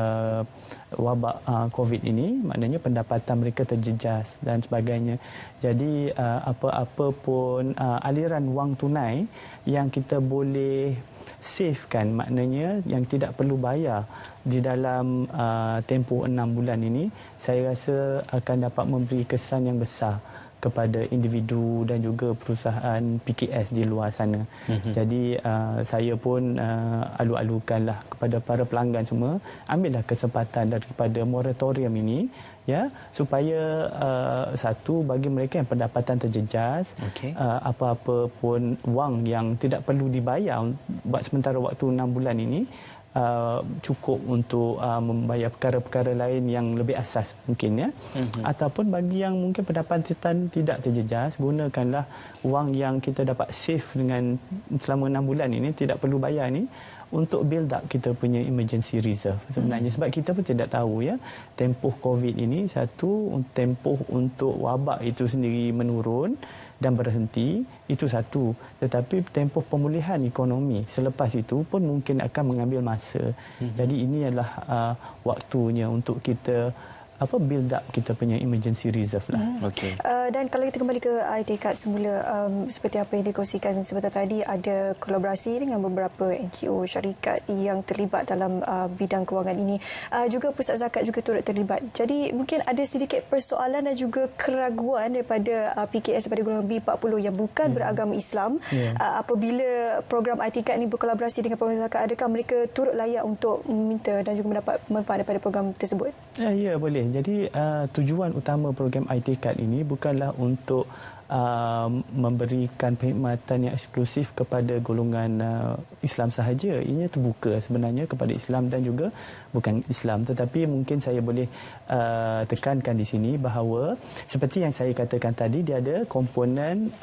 wabak COVID ini, maknanya pendapatan mereka terjejas dan sebagainya. Jadi apa-apa pun aliran wang tunai yang kita boleh savekan, maknanya yang tidak perlu bayar di dalam tempoh 6 bulan ini, saya rasa akan dapat memberi kesan yang besar kepada individu dan juga perusahaan PKS di luar sana. Jadi saya pun alu-alukanlah kepada para pelanggan semua, ambillah kesempatan daripada moratorium ini ya, supaya satu, bagi mereka yang pendapatan terjejas, apa-apa pun wang yang tidak perlu dibayar buat sementara waktu 6 bulan ini cukup untuk membayar perkara-perkara lain yang lebih asas mungkin ya. Ataupun bagi yang mungkin pendapatan tidak terjejas, gunakanlah wang yang kita dapat save dengan selama 6 bulan ini, tidak perlu bayar ni, untuk build up kita punya emergency reserve sebenarnya. Sebab kita pun tidak tahu ya, tempoh COVID ini, satu, tempoh untuk wabak itu sendiri menurun dan berhenti, itu satu. Tetapi tempoh pemulihan ekonomi selepas itu pun mungkin akan mengambil masa. Jadi ini adalah waktunya untuk kita build up kita punya emergency reserve lah. Dan kalau kita kembali ke iTakat semula, seperti apa yang dikongsikan sebentar tadi, ada kolaborasi dengan beberapa NGO syarikat yang terlibat dalam bidang kewangan ini. Juga Pusat Zakat juga turut terlibat. Jadi mungkin ada sedikit persoalan dan juga keraguan daripada PKS daripada golongan B40 yang bukan beragama Islam. Apabila program iTakat ini berkolaborasi dengan Pusat Zakat, adakah mereka turut layak untuk meminta dan juga mendapat manfaat daripada program tersebut? Ya, boleh. Jadi tujuan utama program iTakat ini bukan bukanlah untuk memberikan perkhidmatan yang eksklusif kepada golongan Islam sahaja. Ianya terbuka sebenarnya kepada Islam dan juga bukan Islam. Tetapi mungkin saya boleh tekankan di sini bahawa seperti yang saya katakan tadi, dia ada komponen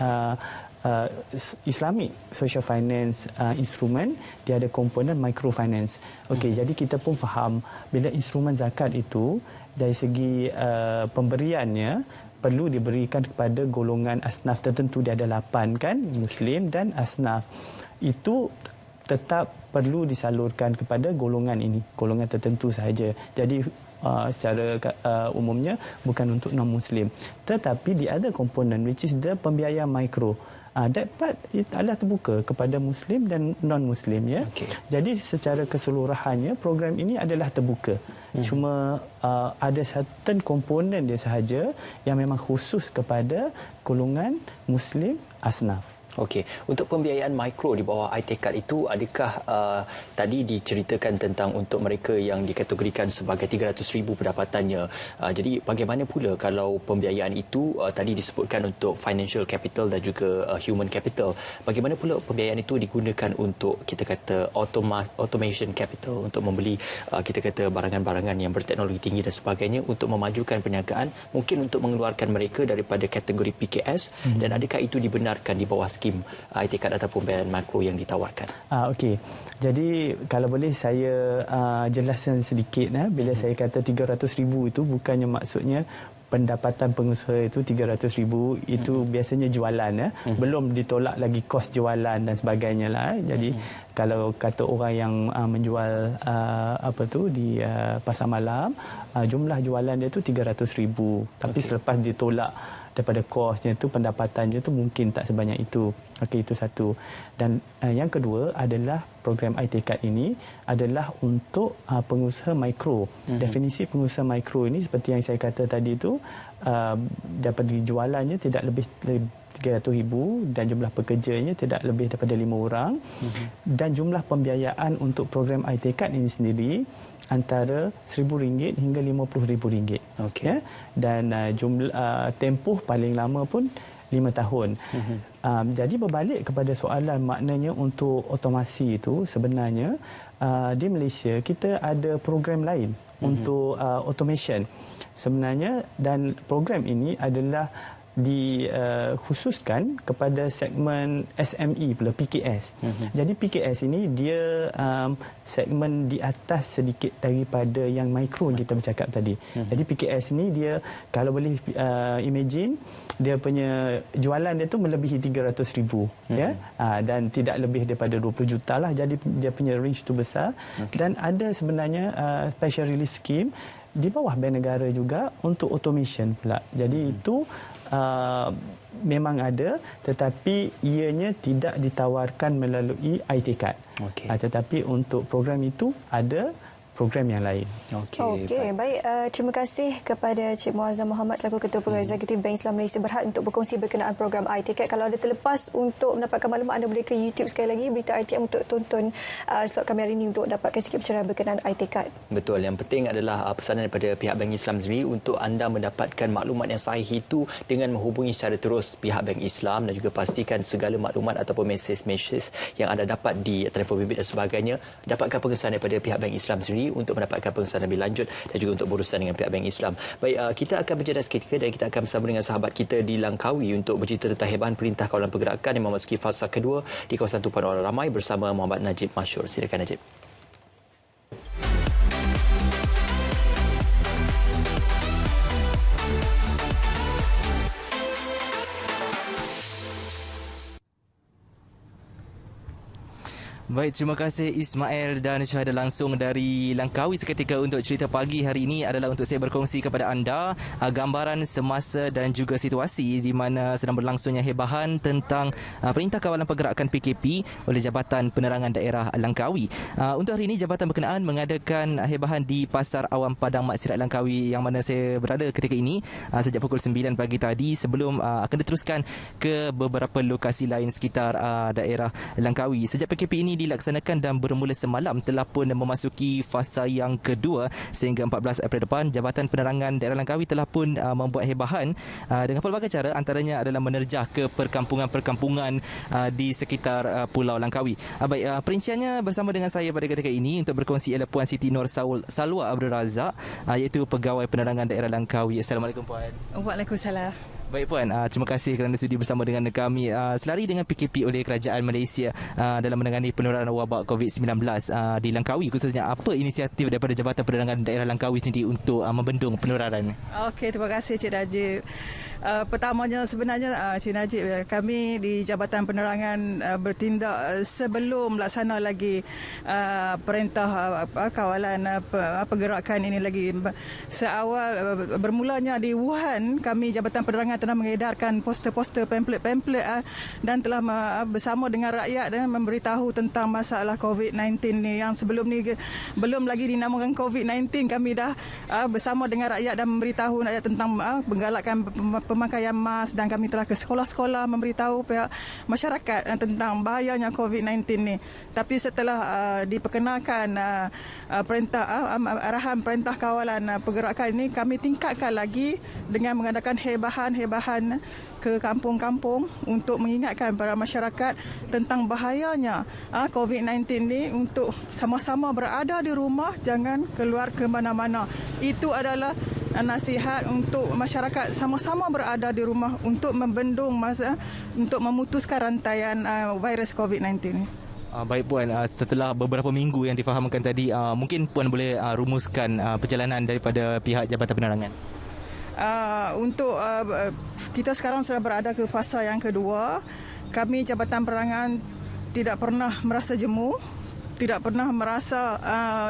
Islamic Social Finance instrument, dia ada komponen microfinance. Okey, jadi kita pun faham bila instrumen zakat itu dari segi pemberiannya perlu diberikan kepada golongan asnaf tertentu. Dia ada 8 kan, Muslim dan asnaf. Itu tetap perlu disalurkan kepada golongan ini, golongan tertentu sahaja. Jadi secara umumnya bukan untuk non-Muslim. Tetapi dia ada komponen which is the pembiayaan mikro. That part adalah terbuka kepada Muslim dan non-Muslim, ya. Okay. Jadi secara keseluruhannya program ini adalah terbuka. Cuma ada certain komponen dia sahaja yang memang khusus kepada golongan Muslim asnaf. Okey, untuk pembiayaan mikro di bawah iTekad itu, adakah tadi diceritakan tentang untuk mereka yang dikategorikan sebagai 300,000 pendapatannya. Jadi bagaimana pula kalau pembiayaan itu tadi disebutkan untuk financial capital dan juga human capital. Bagaimana pula pembiayaan itu digunakan untuk kita kata automation capital, untuk membeli kita kata barangan-barangan yang berteknologi tinggi dan sebagainya untuk memajukan perniagaan, mungkin untuk mengeluarkan mereka daripada kategori PKS, dan adakah itu dibenarkan di bawah skim iTekad ataupun pembiayaan makro yang ditawarkan? Okey. Jadi kalau boleh saya jelaskan sedikit. Bila saya kata 300,000 itu bukannya maksudnya pendapatan pengusaha itu 300,000 itu biasanya jualan, belum ditolak lagi kos jualan dan sebagainya lah. Jadi kalau kata orang yang menjual di pasar malam, jumlah jualan dia tu 300,000, tapi selepas ditolak daripada kosnya tu, pendapatannya tu mungkin tak sebanyak itu. Okey, itu satu. Dan yang kedua adalah program iTekad ini adalah untuk pengusaha mikro. Definisi pengusaha mikro ini seperti yang saya kata tadi tu, dapat dijualannya tidak lebih 300,000 dan jumlah pekerjanya tidak lebih daripada 5 orang. Dan jumlah pembiayaan untuk program iTekad ini sendiri antara RM1,000 hingga RM50,000. Okey. Ya? Dan jumlah tempoh paling lama pun 5 tahun. Jadi berbalik kepada soalan maknanya untuk otomasi itu, sebenarnya di Malaysia kita ada program lain untuk automation sebenarnya, dan program ini adalah dikhususkan kepada segmen SME pula, PKS. Jadi PKS ini dia segmen di atas sedikit daripada yang mikro yang kita bercakap tadi. Jadi PKS ini dia kalau boleh imagine dia punya jualan dia tu melebihi 300,000 ya, dan tidak lebih daripada 20 juta lah. Jadi dia punya range tu besar. Dan ada sebenarnya special relief scheme di bawah Bank Negara juga untuk automation pula. Jadi itu memang ada, tetapi ianya tidak ditawarkan melalui iTekad. Tetapi untuk program itu ada program yang lain. Okey, baik. Terima kasih kepada Cik Muazzam Mohamad selaku Ketua Program Eksekutif Bank Islam Malaysia Berhad untuk berkongsi berkenaan program iTekad. Kalau ada terlepas untuk mendapatkan maklumat, anda boleh ke YouTube sekali lagi Berita RTM untuk tonton slot kami hari ini untuk dapatkan sikit pencerahan berkenaan iTekad. Betul. Yang penting adalah pesanan daripada pihak Bank Islam sendiri untuk anda mendapatkan maklumat yang sahih itu dengan menghubungi secara terus pihak Bank Islam, dan juga pastikan segala maklumat ataupun mesej-mesej yang anda dapat di telefon bimbit dan sebagainya, dapatkan pengesahan daripada pihak Bank Islam sendiri untuk mendapatkan pengesahan lebih lanjut dan juga untuk berurusan dengan pihak Bank Islam. Baik, kita akan berjeda seketika dan kita akan bersama dengan sahabat kita di Langkawi untuk bercerita tentang hebahan Perintah Kawalan Pergerakan yang memasuki fasa kedua di kawasan tumpuan orang ramai bersama Muhammad Najib Masyur. Silakan Najib. Baik, terima kasih Ismail dan Syahada langsung dari Langkawi seketika. Untuk cerita pagi hari ini adalah untuk saya berkongsi kepada anda gambaran semasa dan juga situasi di mana sedang berlangsungnya hebahan tentang Perintah Kawalan Pergerakan PKP oleh Jabatan Penerangan Daerah Langkawi. Untuk hari ini Jabatan Berkenaan mengadakan hebahan di Pasar Awam Padang Mat Sirat Langkawi yang mana saya berada ketika ini sejak pukul 9 pagi tadi, sebelum akan diteruskan ke beberapa lokasi lain sekitar daerah Langkawi. Sejak PKP ini dilaksanakan dan bermula semalam telah pun memasuki fasa yang kedua sehingga 14 April depan. Jabatan Penerangan Daerah Langkawi telah pun membuat hebahan dengan pelbagai cara, antaranya adalah menerjah ke perkampungan-perkampungan di sekitar Pulau Langkawi. Baik, perinciannya bersama dengan saya pada ketika ini untuk berkongsi ialah Puan Siti Nur Salwa Abdul Razak, iaitu Pegawai Penerangan Daerah Langkawi. Assalamualaikum Puan. Waalaikumsalam. Baik Puan, terima kasih kerana sudi bersama dengan kami. Selari dengan PKP oleh Kerajaan Malaysia dalam menangani penularan wabak COVID-19 di Langkawi khususnya, apa inisiatif daripada Jabatan Penerangan Daerah Langkawi sendiri untuk membendung penularan? Okey, terima kasih Cik Najib. Pertamanya sebenarnya Cik Najib, kami di Jabatan Penerangan bertindak sebelum laksana lagi perintah kawalan pergerakan ini lagi. Seawal bermulanya di Wuhan, kami Jabatan Penerangan telah mengedarkan poster-poster, pamphlet dan telah bersama dengan rakyat dan memberitahu tentang masalah COVID-19 ni yang sebelum ni belum lagi dinamakan COVID-19. Kami dah bersama dengan rakyat dan memberitahu rakyat tentang menggalakkan pemakaian mask, dan kami telah ke sekolah-sekolah memberitahu pihak masyarakat tentang bahayanya COVID-19 ni. Tapi setelah diperkenalkan arahan perintah kawalan pergerakan ini, kami tingkatkan lagi dengan mengadakan hebahan ke kampung-kampung untuk mengingatkan para masyarakat tentang bahayanya COVID-19 ni, untuk sama-sama berada di rumah, jangan keluar ke mana-mana. Itu adalah nasihat untuk masyarakat sama-sama berada di rumah untuk membendung untuk memutuskan rantaian virus COVID-19 ni. Baik Puan, setelah beberapa minggu yang difahamkan tadi, mungkin Puan boleh rumuskan perjalanan daripada pihak Jabatan Penerangan. Untuk kita sekarang sudah berada ke fasa yang kedua. Kami Jabatan Penerangan tidak pernah merasa jemu, tidak pernah merasa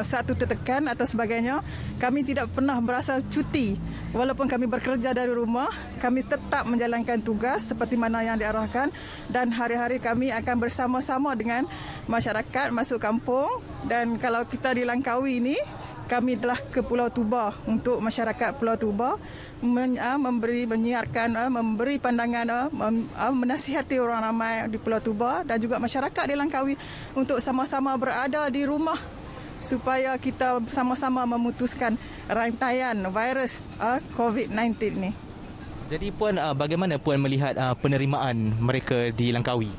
satu tertekan atau sebagainya. Kami tidak pernah merasa cuti. Walaupun kami bekerja dari rumah, kami tetap menjalankan tugas seperti mana yang diarahkan, dan hari-hari kami akan bersama-sama dengan masyarakat masuk kampung. Dan kalau kita di Langkawi ini, kami telah ke Pulau Tuba untuk masyarakat Pulau Tuba, memberi pandangan, menasihati orang ramai di Pulau Tuba dan juga masyarakat di Langkawi untuk sama-sama berada di rumah supaya kita sama-sama memutuskan rantaian virus COVID-19 ni. Jadi Puan, bagaimana Puan melihat penerimaan mereka di Langkawi?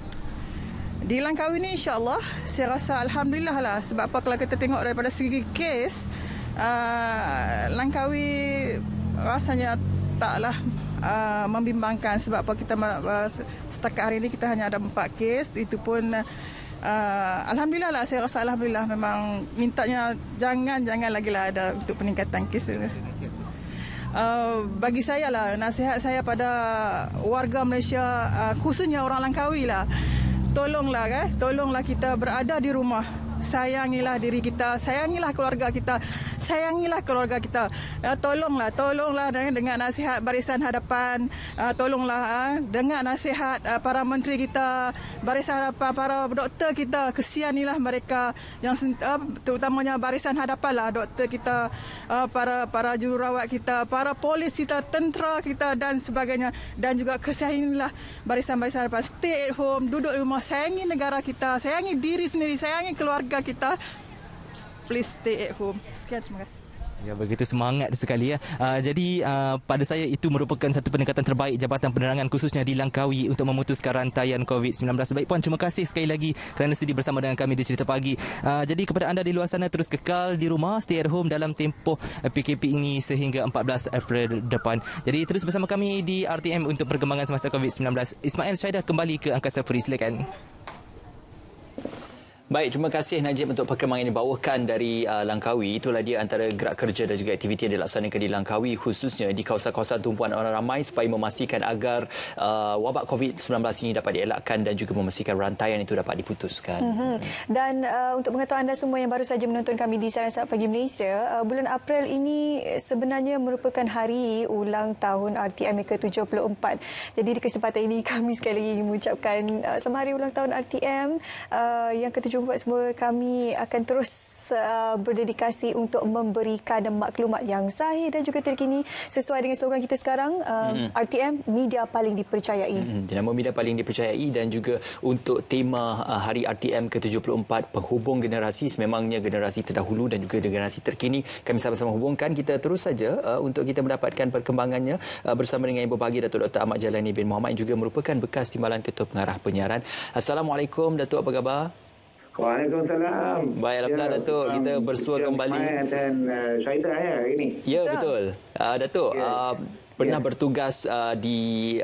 Di Langkawi ni insya-Allah saya rasa alhamdulillah lah, sebab apa, kalau kita tengok daripada segi kes, Langkawi rasanya taklah membimbangkan, sebab apa, kita setakat hari ini kita hanya ada 4 kes. Itu pun alhamdulillah lah, saya rasa alhamdulillah. Memang mintanya jangan lagi lah ada untuk peningkatan kes. Bagi saya lah, nasihat saya pada warga Malaysia, khususnya orang Langkawi lah, tolonglah kita berada di rumah. Sayangilah diri kita, sayangilah keluarga kita. Tolonglah dengan nasihat Barisan Hadapan, tolonglah dengan nasihat para menteri kita, Barisan Hadapan, para doktor kita. Kesianilah mereka, yang terutamanya Barisan Hadapan lah, doktor kita, para jururawat kita, para polis kita, tentera kita dan sebagainya. Dan juga kesianilah Barisan Hadapan. Stay at home, duduk di rumah, sayangi negara kita, sayangi diri sendiri, sayangi keluarga kita. Please stay at home. Sekian, terima kasih. Ya, begitu semangat sekali ya. Jadi pada saya itu merupakan satu pendekatan terbaik Jabatan Penerangan khususnya di Langkawi untuk memutuskan rantaian COVID-19. Baik Puan, terima kasih sekali lagi kerana sudi bersama dengan kami di Cerita Pagi. Jadi kepada anda di luar sana, terus kekal di rumah, stay at home dalam tempoh PKP ini sehingga 14 April depan. Jadi terus bersama kami di RTM untuk perkembangan semasa COVID-19. Ismail Syaidah kembali ke Angkasa Puri, silakan. Baik, terima kasih Najib untuk perkembangan yang dibawakan dari Langkawi. Itulah dia antara gerak kerja dan juga aktiviti yang dilaksanakan di Langkawi, khususnya di kawasan-kawasan tumpuan orang ramai, supaya memastikan agar wabak COVID-19 ini dapat dielakkan dan juga memastikan rantaian itu dapat diputuskan. Dan untuk mengetahui anda semua yang baru saja menonton kami di Siaran Sahabat Pagi Malaysia, bulan April ini sebenarnya merupakan hari ulang tahun RTM ke-74. Jadi di kesempatan ini kami sekali lagi mengucapkan selamat hari ulang tahun RTM yang ke-74 penghujung buat semua, kami akan terus berdedikasi untuk memberikan maklumat yang sahih dan juga terkini sesuai dengan slogan kita sekarang, RTM, media paling dipercayai. Jenama media paling dipercayai, dan juga untuk tema Hari RTM ke-74, penghubung generasi, sememangnya generasi terdahulu dan juga generasi terkini. Kami sama-sama hubungkan. Kita terus saja untuk kita mendapatkan perkembangannya bersama dengan Ibu Bahagia Datuk Dr. Ahmad Jalani bin Muhammad, yang juga merupakan bekas timbalan Ketua Pengarah Penyiaran. Assalamualaikum Datuk, apa khabar? Waalaikumsalam. Baik, alhamdulillah Datuk, kita bersua kembali. Dan Syahidah hari ini. Ya, betul. Datuk, pernah bertugas di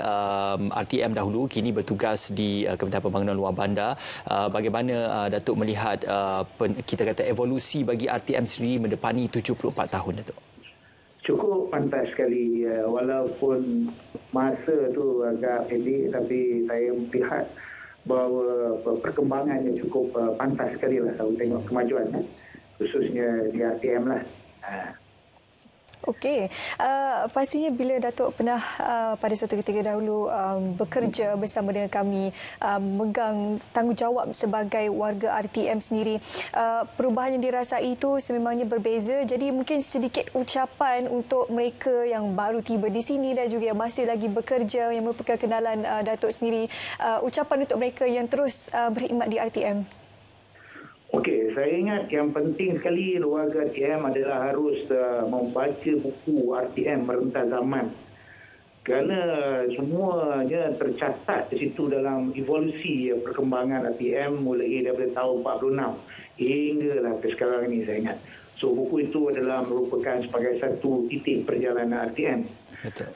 RTM dahulu, kini bertugas di Kementerian Pembangunan Luar Bandar. Bagaimana Datuk melihat kita kata evolusi bagi RTM sendiri mendepani 74 tahun, Datuk? Cukup pantas sekali, walaupun masa tu agak pendek, tapi saya melihat bahawa perkembangannya cukup pantas sekali lah kalau tengok kemajuan, khususnya di RTM lah. Okey, pastinya bila Datuk pernah pada suatu ketika dahulu bekerja bersama dengan kami, memegang tanggungjawab sebagai warga RTM sendiri, perubahan yang dirasai itu sememangnya berbeza. Jadi mungkin sedikit ucapan untuk mereka yang baru tiba di sini dan juga yang masih lagi bekerja, yang merupakan kenalan Datuk sendiri, ucapan untuk mereka yang terus berkhidmat di RTM. Okey, saya ingat yang penting sekali warga RTM adalah harus membaca buku RTM Merentas Zaman. Kerana semuanya tercatat di situ dalam evolusi perkembangan RTM mulai daripada tahun 46 hinggalah ke sekarang ini, saya ingat. So buku itu adalah merupakan sebagai satu titik perjalanan RTM. Betul.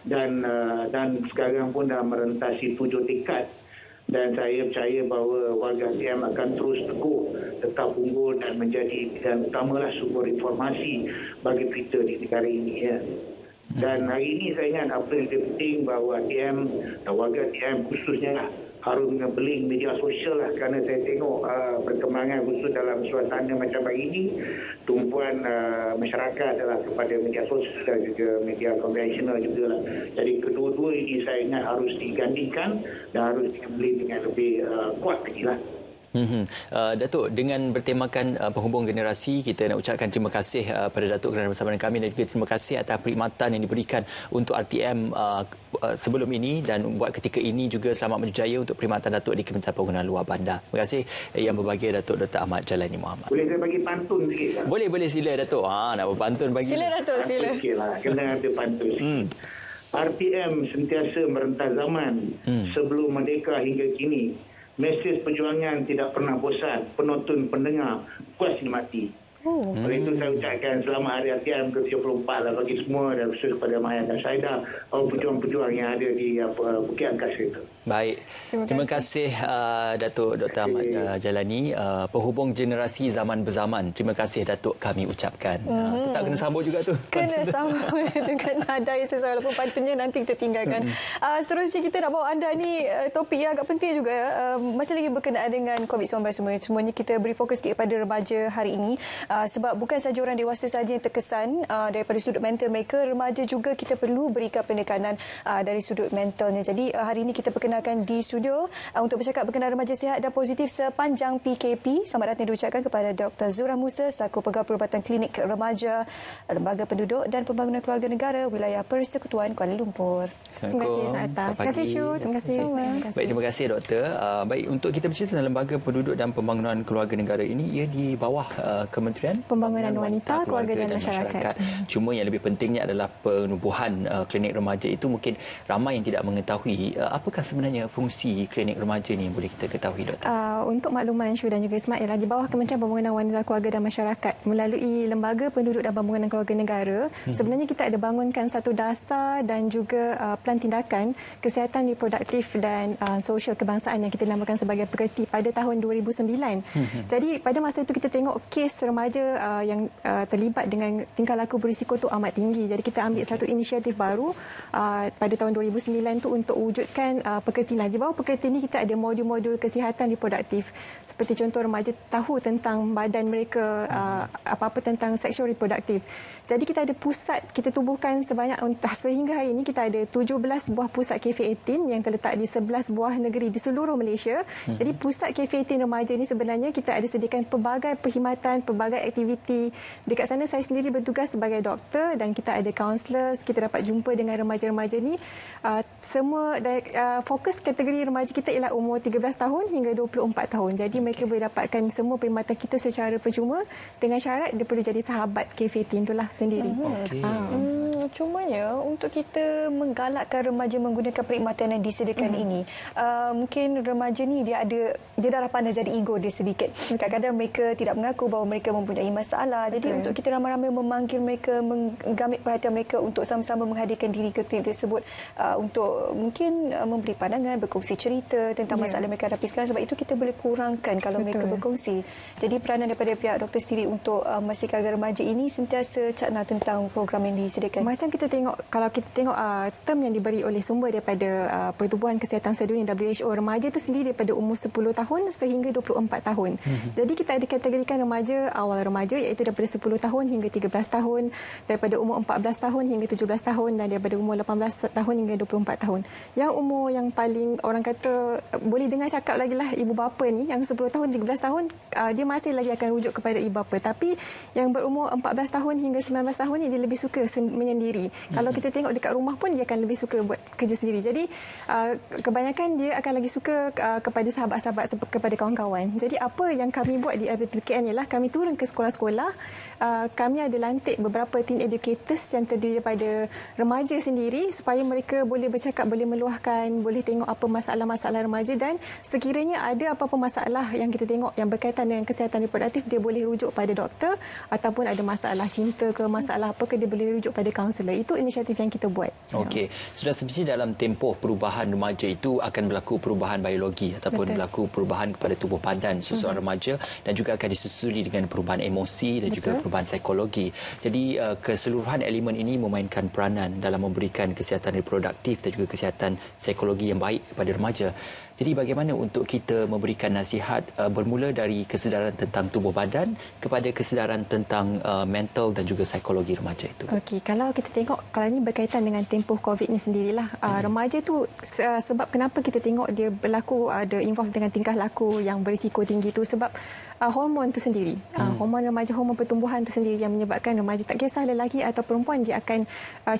Dan sekarang pun dah merentasi 7 dekad. Dan saya percaya bahawa warga RTM akan terus teguh, tetap unggul dan menjadi pilihan utamalah sumber informasi bagi kita di negara ini. Ya. Dan hari ini saya ingat apa yang penting bahawa RTM dan warga RTM khususnya harus mengebeling media sosial lah, kerana saya tengok perkembangan khusus dalam suasana macam hari ini, tumpuan masyarakat adalah kepada media sosial dan juga media konvensional juga lah. Jadi kedua-dua ini saya ingat harus digandingkan dan harus dibeli dengan lebih kuat lagi lah. Datuk, dengan bertemakan penghubung generasi, kita nak ucapkan terima kasih pada Datuk kerana bersama dengan kami, dan juga terima kasih atas perkhidmatan yang diberikan untuk RTM sebelum ini, dan buat ketika ini juga selamat berjaya untuk perkhidmatan Datuk di Kementerian Pembangunan Luar Bandar. Terima kasih yang berbahagia Datuk Dr. Ahmad Jalani Muhammad. Boleh saya bagi pantun sikit tak? Boleh sila Datuk. Nak berpantun bagi. Sila Datuk, sila. Okeylah, kena ada pantun sikit. RTM sentiasa merentas zaman sebelum merdeka hingga kini. Mesej perjuangan tidak pernah bosan, penonton pendengar puas dinikmati. Oleh itu saya ucapkan selamat Hari RTM ke-74 lah bagi semua, dan khusus kepada Maya dan Syahidah, pejuang-pejuang yang ada di Bukit Angkasa itu. Baik. Terima kasih Datuk Dr. Ahmad Jalani, penghubung generasi zaman berzaman. Terima kasih Datuk kami ucapkan. Tak kena sambung juga tu. Kena sambung dengan nada yang sesuai, walaupun pantunnya nanti kita tinggalkan. Seterusnya kita nak bawa anda ni topik yang agak penting juga, masih lagi berkenaan dengan COVID-19 semuanya kita beri fokus kepada remaja hari ini. Sebab bukan sahaja orang dewasa sahaja yang terkesan daripada sudut mental mereka, remaja juga kita perlu berikan penekanan dari sudut mentalnya. Jadi hari ini kita perkenalkan di studio untuk bercakap berkenaan remaja sihat dan positif sepanjang PKP. Selamat datang diucapkan kepada Dr. Zura Musa, selaku Pegawai Perubatan Klinik Remaja, Lembaga Penduduk dan Pembangunan Keluarga Negara, Wilayah Persekutuan Kuala Lumpur. Terima kasih, selamat datang. Terima kasih, Syu. Terima kasih. Baik, terima kasih Doktor. Baik, untuk kita bercerita tentang Lembaga Penduduk dan Pembangunan Keluarga Negara ini, ia di bawah Kementerian Pembangunan Wanita, Keluarga dan Masyarakat. Cuma yang lebih pentingnya adalah penubuhan klinik remaja itu. Mungkin ramai yang tidak mengetahui apakah sebenarnya fungsi klinik remaja ini, boleh kita ketahui Doktor? Untuk makluman Syu dan juga Ismail, di bawah Kementerian Pembangunan Wanita, Keluarga dan Masyarakat melalui Lembaga Penduduk dan Pembangunan Keluarga Negara, sebenarnya kita ada bangunkan satu dasar dan juga plan tindakan kesihatan reproduktif dan sosial kebangsaan yang kita namakan sebagai PERTI pada tahun 2009. Jadi pada masa itu kita tengok kes remaja yang terlibat dengan tingkah laku berisiko tu amat tinggi. Jadi kita ambil satu inisiatif baru pada tahun 2009 tu untuk wujudkan PERTI. Di bawah PERTI ini kita ada modul-modul kesihatan reproduktif. Seperti contoh remaja tahu tentang badan mereka, apa-apa tentang seksual reproduktif. Jadi kita ada pusat, kita tubuhkan sebanyak, sehingga hari ini kita ada 17 buah pusat Cafe 18 yang terletak di 11 buah negeri di seluruh Malaysia. Jadi pusat Cafe 18 remaja ini sebenarnya kita ada sediakan pelbagai perkhidmatan, pelbagai aktiviti. Dekat sana saya sendiri bertugas sebagai doktor dan kita ada kaunselor, kita dapat jumpa dengan remaja-remaja ni. Semua fokus kategori remaja kita ialah umur 13 tahun hingga 24 tahun. Jadi mereka boleh dapatkan semua perkhidmatan kita secara percuma dengan syarat dia perlu jadi sahabat Cafe 18 itulah sendiri. Cumanya untuk kita menggalakkan remaja menggunakan perkhidmatan yang disediakan ini, mungkin remaja ni dia dah pandai jadi ego dia sedikit. Kadang-kadang mereka tidak mengaku bahawa mereka mempunyai masalah. Jadi untuk kita ramai-ramai memanggil mereka, menggamit perhatian mereka untuk sama-sama menghadirkan diri ke klinik tersebut, untuk mungkin memberi pandangan, berkongsi cerita tentang masalah mereka hadapi sekarang. Sebab itu kita boleh kurangkan kalau mereka berkongsi. Jadi peranan daripada pihak doktor sendiri untuk memastikan agar remaja ini sentiasa cakna tentang program yang disediakan. Macam kita tengok, kalau kita tengok term yang diberi oleh sumber daripada Pertubuhan Kesihatan Sedunia WHO, remaja itu sendiri daripada umur 10 tahun sehingga 24 tahun. Jadi kita ada kategorikan remaja, awal remaja iaitu daripada 10 tahun hingga 13 tahun, daripada umur 14 tahun hingga 17 tahun dan daripada umur 18 tahun hingga 24 tahun. Yang umur yang paling orang kata boleh dengar cakap lagi lah ibu bapa ni, yang 10 tahun 13 tahun dia masih lagi akan rujuk kepada ibu bapa. Tapi yang berumur 14 tahun hingga 19 tahun ni dia lebih suka menyendiri. Kalau kita tengok dekat rumah pun dia akan lebih suka buat kerja sendiri. Jadi kebanyakan dia akan lagi suka kepada sahabat-sahabat, kepada kawan-kawan. Jadi apa yang kami buat di RPPKN ialah kami turun ke sekolah-sekolah. Kami ada lantik beberapa teen educators yang terdiri daripada remaja sendiri supaya mereka boleh bercakap, boleh meluahkan, boleh tengok apa masalah-masalah remaja dan sekiranya ada apa-apa masalah yang kita tengok yang berkaitan dengan kesihatan reproduktif, dia boleh rujuk pada doktor, ataupun ada masalah cinta ke masalah apa ke dia boleh rujuk pada kaunselor. Itu inisiatif yang kita buat. Okey, sudah semestinya dalam tempoh perubahan remaja itu akan berlaku perubahan biologi ataupun berlaku perubahan kepada tubuh badan seseorang remaja dan juga akan disusuli dengan perubahan emosi dan juga perubahan psikologi. Jadi keseluruhan elemen ini memainkan peranan dalam memberikan kesihatan reproduktif dan juga kesihatan psikologi yang baik kepada remaja. Jadi bagaimana untuk kita memberikan nasihat bermula dari kesedaran tentang tubuh badan kepada kesedaran tentang mental dan juga psikologi remaja itu? Okey, kalau kita tengok, kalau ini berkaitan dengan tempoh COVID ni sendirilah, remaja tu sebab kenapa kita tengok dia berlaku, ada involve dengan tingkah laku yang berisiko tinggi tu sebab hormon tu sendiri. Hormon remaja, hormon pertumbuhan tu sendiri yang menyebabkan remaja, tak kisah lelaki atau perempuan, dia akan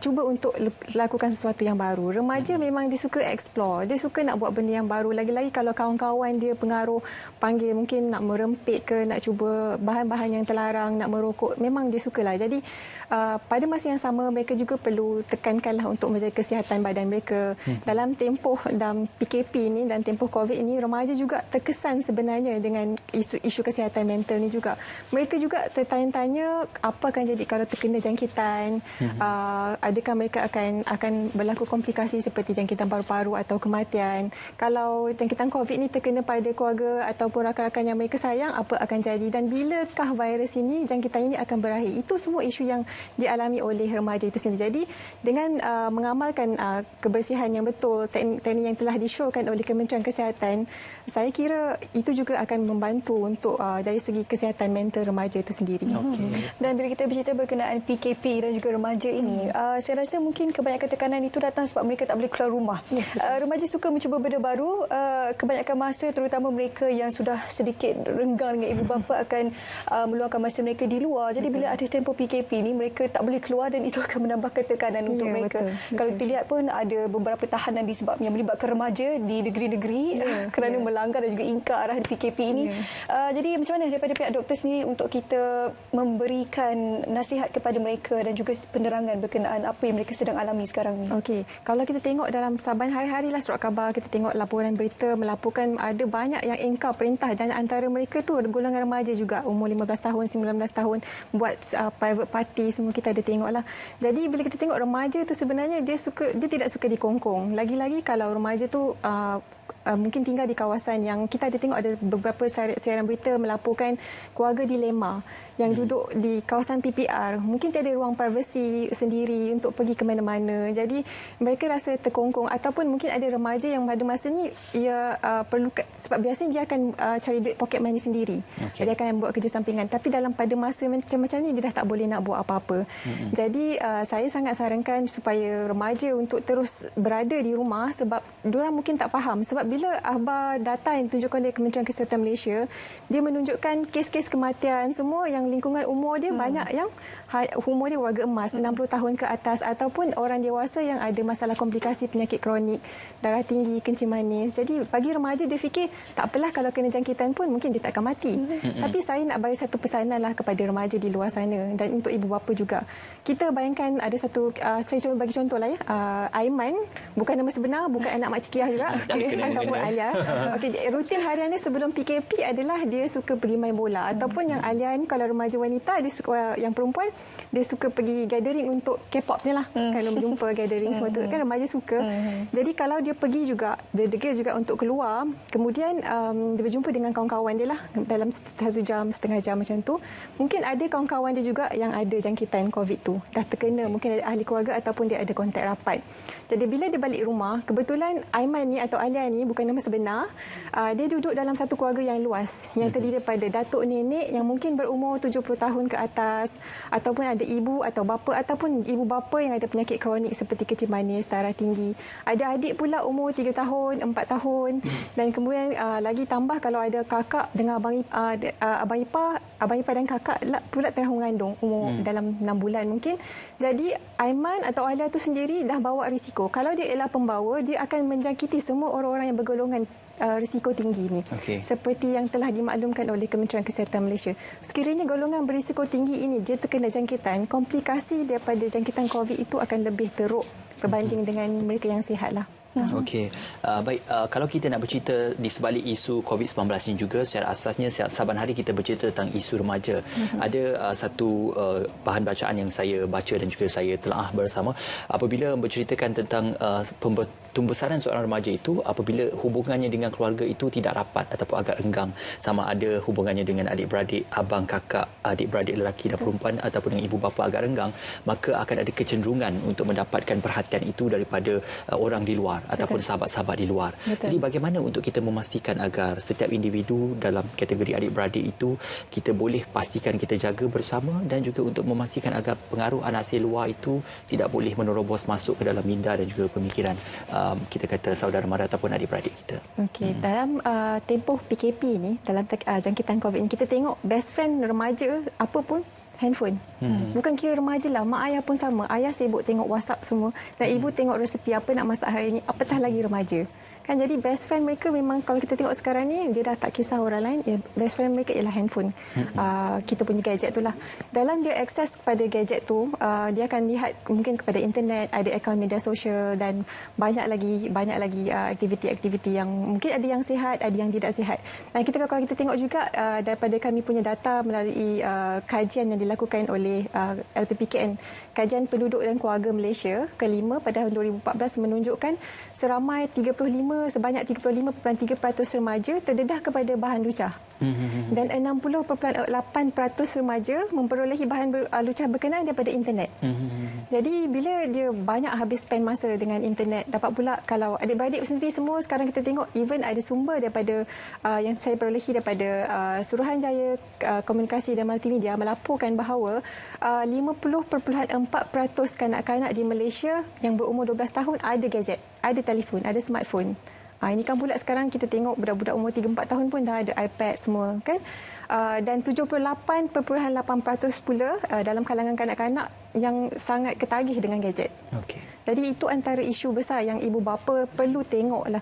cuba untuk lakukan sesuatu yang baru. Remaja memang dia suka explore, dia suka nak buat benda yang baru. Lagi-lagi kalau kawan-kawan dia pengaruh, panggil mungkin nak merempit ke, nak cuba bahan-bahan yang terlarang, nak merokok, memang dia sukalah. Jadi pada masa yang sama mereka juga perlu tekankanlah untuk menjaga kesihatan badan mereka. Dalam tempoh dalam PKP ni dan tempoh COVID ini, remaja juga terkesan sebenarnya dengan isu kesihatan mental ni juga. Mereka juga tertanya-tanya apa akan jadi kalau terkena jangkitan, adakah mereka akan berlaku komplikasi seperti jangkitan paru-paru atau kematian. Kalau jangkitan COVID ni terkena pada keluarga ataupun rakan-rakan yang mereka sayang, apa akan jadi dan bilakah virus ini, jangkitan ini akan berakhir. Itu semua isu yang dialami oleh remaja itu sendiri. Jadi dengan mengamalkan kebersihan yang betul, teknik yang telah disyorkan oleh Kementerian Kesihatan, saya kira itu juga akan membantu untuk dari segi kesihatan mental remaja itu sendiri. Dan bila kita bercerita berkenaan PKP dan juga remaja ini, saya rasa mungkin kebanyakan tekanan itu datang sebab mereka tak boleh keluar rumah. Remaja suka mencuba benda baru. Kebanyakan masa, terutama mereka yang sudah sedikit renggang dengan ibu bapa, akan meluangkan masa mereka di luar. Jadi bila ada tempoh PKP ni, mereka tak boleh keluar dan itu akan menambahkan tekanan untuk mereka. Kalau dilihat pun ada beberapa tahanan disebabkan yang melibatkan remaja di negeri-negeri kerana melanggar dan juga ingkar arahan PKP ini. Jadi macam mana daripada pihak doktor sendiri untuk kita memberikan nasihat kepada mereka dan juga penerangan berkenaan apa yang mereka sedang alami sekarang ni? Okey, kalau kita tengok dalam saban hari-hari lah surat khabar, kita tengok laporan berita melaporkan ada banyak yang ingkar perintah dan antara mereka tu golongan remaja juga, umur 15 tahun, 19 tahun, buat private party, semua kita ada tengoklah. Jadi bila kita tengok remaja tu sebenarnya dia tidak suka dikongkong. Lagi-lagi kalau remaja tu mungkin tinggal di kawasan yang kita ada tengok ada beberapa siaran berita melaporkan keluarga dilema yang duduk di kawasan PPR, mungkin tiada ruang privasi sendiri untuk pergi ke mana-mana. Jadi mereka rasa terkongkong, ataupun mungkin ada remaja yang pada masa ni ia perlu, sebab biasanya dia akan cari duit pocket money sendiri. Dia akan buat kerja sampingan, tapi pada masa macam ni dia dah tak boleh nak buat apa-apa. Jadi saya sangat sarankan supaya remaja untuk terus berada di rumah, sebab diorang mungkin tak faham. Sebab bila akhbar data yang ditunjukkan oleh Kementerian Kesihatan Malaysia, dia menunjukkan kes-kes kematian semua yang lingkungan umur dia banyak yang umur dia warga emas, 60 tahun ke atas, ataupun orang dewasa yang ada masalah komplikasi penyakit kronik, darah tinggi, kencing manis. Jadi bagi remaja dia fikir tak apalah kalau kena jangkitan pun mungkin dia tak akan mati. Tapi saya nak bagi satu pesanan lah kepada remaja di luar sana dan untuk ibu bapa juga. Kita bayangkan ada satu, saya cuba bagi contoh lah ya, Aiman, bukan nama sebenar, bukan anak Mak Cikiah juga, ataupun Alia. Rutin harian dia sebelum PKP adalah dia suka pergi main bola, ataupun yang Alia ni kalau remaja wanita, dia suka, yang perempuan dia suka pergi gathering untuk K-pop ni lah. Kalau berjumpa gathering semua tu kan remaja suka. Jadi kalau dia pergi juga, dia degil juga untuk keluar, kemudian dia berjumpa dengan kawan-kawan dia lah dalam 1 jam, setengah jam macam tu. Mungkin ada kawan-kawan dia juga yang ada jangkitan COVID tu, dah terkena, mungkin ada ahli keluarga ataupun dia ada kontak rapat. Jadi bila dia balik rumah, kebetulan Aiman ni atau Alia ni bukan nama sebenar, dia duduk dalam satu keluarga yang luas, yang terdiri daripada datuk nenek yang mungkin berumur 70 tahun ke atas, ataupun ada ibu atau bapa, ataupun ibu bapa yang ada penyakit kronik seperti kencing manis, darah tinggi. Ada adik pula umur 3 tahun, 4 tahun, dan kemudian lagi tambah kalau ada kakak dengan abang ipar dan kakak pula tengah mengandung umur dalam 6 bulan mungkin. Jadi Aiman atau Alia tu sendiri dah bawa risiko. Kalau dia ialah pembawa, dia akan menjangkiti semua orang-orang yang bergolongan risiko tinggi ni. Seperti yang telah dimaklumkan oleh Kementerian Kesihatan Malaysia. Sekiranya golongan berisiko tinggi ini dia terkena jangkitan, komplikasi daripada jangkitan COVID itu akan lebih teruk berbanding dengan mereka yang sihat lah. Okey, baik. Kalau kita nak bercerita di sebalik isu COVID-19 ini juga, secara asasnya saban hari kita bercerita tentang isu remaja. Ada satu bahan bacaan yang saya baca dan juga saya telaah bersama apabila menceritakan tentang pembesaran seorang remaja itu apabila hubungannya dengan keluarga itu tidak rapat ataupun agak renggang, sama ada hubungannya dengan adik-beradik, abang, kakak, adik-beradik lelaki dan perempuan ataupun dengan ibu bapa agak renggang, maka akan ada kecenderungan untuk mendapatkan perhatian itu daripada orang di luar ataupun sahabat-sahabat di luar. Jadi bagaimana untuk kita memastikan agar setiap individu dalam kategori adik-beradik itu kita boleh pastikan kita jaga bersama, dan juga untuk memastikan agar pengaruh anasir luar itu tidak boleh menerobos masuk ke dalam minda dan juga pemikiran kita kata saudara mara ataupun adik-beradik kita. Dalam tempoh PKP ni, dalam jangkitan COVID ni, kita tengok best friend remaja apa pun handphone. Bukan kira remaja lah, mak ayah pun sama. Ayah sibuk tengok WhatsApp semua dan ibu tengok resepi apa nak masak hari ini, apatah lagi remaja. Kan, jadi best friend mereka memang kalau kita tengok sekarang ni dia dah tak kisah orang lain, best friend mereka ialah handphone. Kita punya gadget tu lah. Dalam dia akses kepada gadget tu, dia akan lihat mungkin kepada internet, ada akaun media sosial dan banyak lagi aktiviti-aktiviti yang mungkin ada yang sihat, ada yang tidak sihat. Dan kalau kita tengok juga daripada kami punya data melalui kajian yang dilakukan oleh LPPKN, Kajian Penduduk dan Keluarga Malaysia ke-5 pada tahun 2014 menunjukkan sebanyak 35.3% remaja terdedah kepada bahan lucah. Dan 60.8% remaja memperolehi bahan lucah berkenaan daripada internet. Jadi bila dia banyak habis spend masa dengan internet, dapat pula kalau adik-beradik sendiri semua sekarang kita tengok even ada sumber daripada yang saya perolehi daripada Suruhanjaya Komunikasi dan Multimedia melaporkan bahawa 50.4% kanak-kanak di Malaysia yang berumur 12 tahun ada gadget, ada telefon, ada smartphone. Ini kan pula sekarang kita tengok budak-budak umur 3-4 tahun pun dah ada iPad semua kan. Dan 78.8% pula dalam kalangan kanak-kanak yang sangat ketagih dengan gadget. Jadi itu antara isu besar yang ibu bapa perlu tengoklah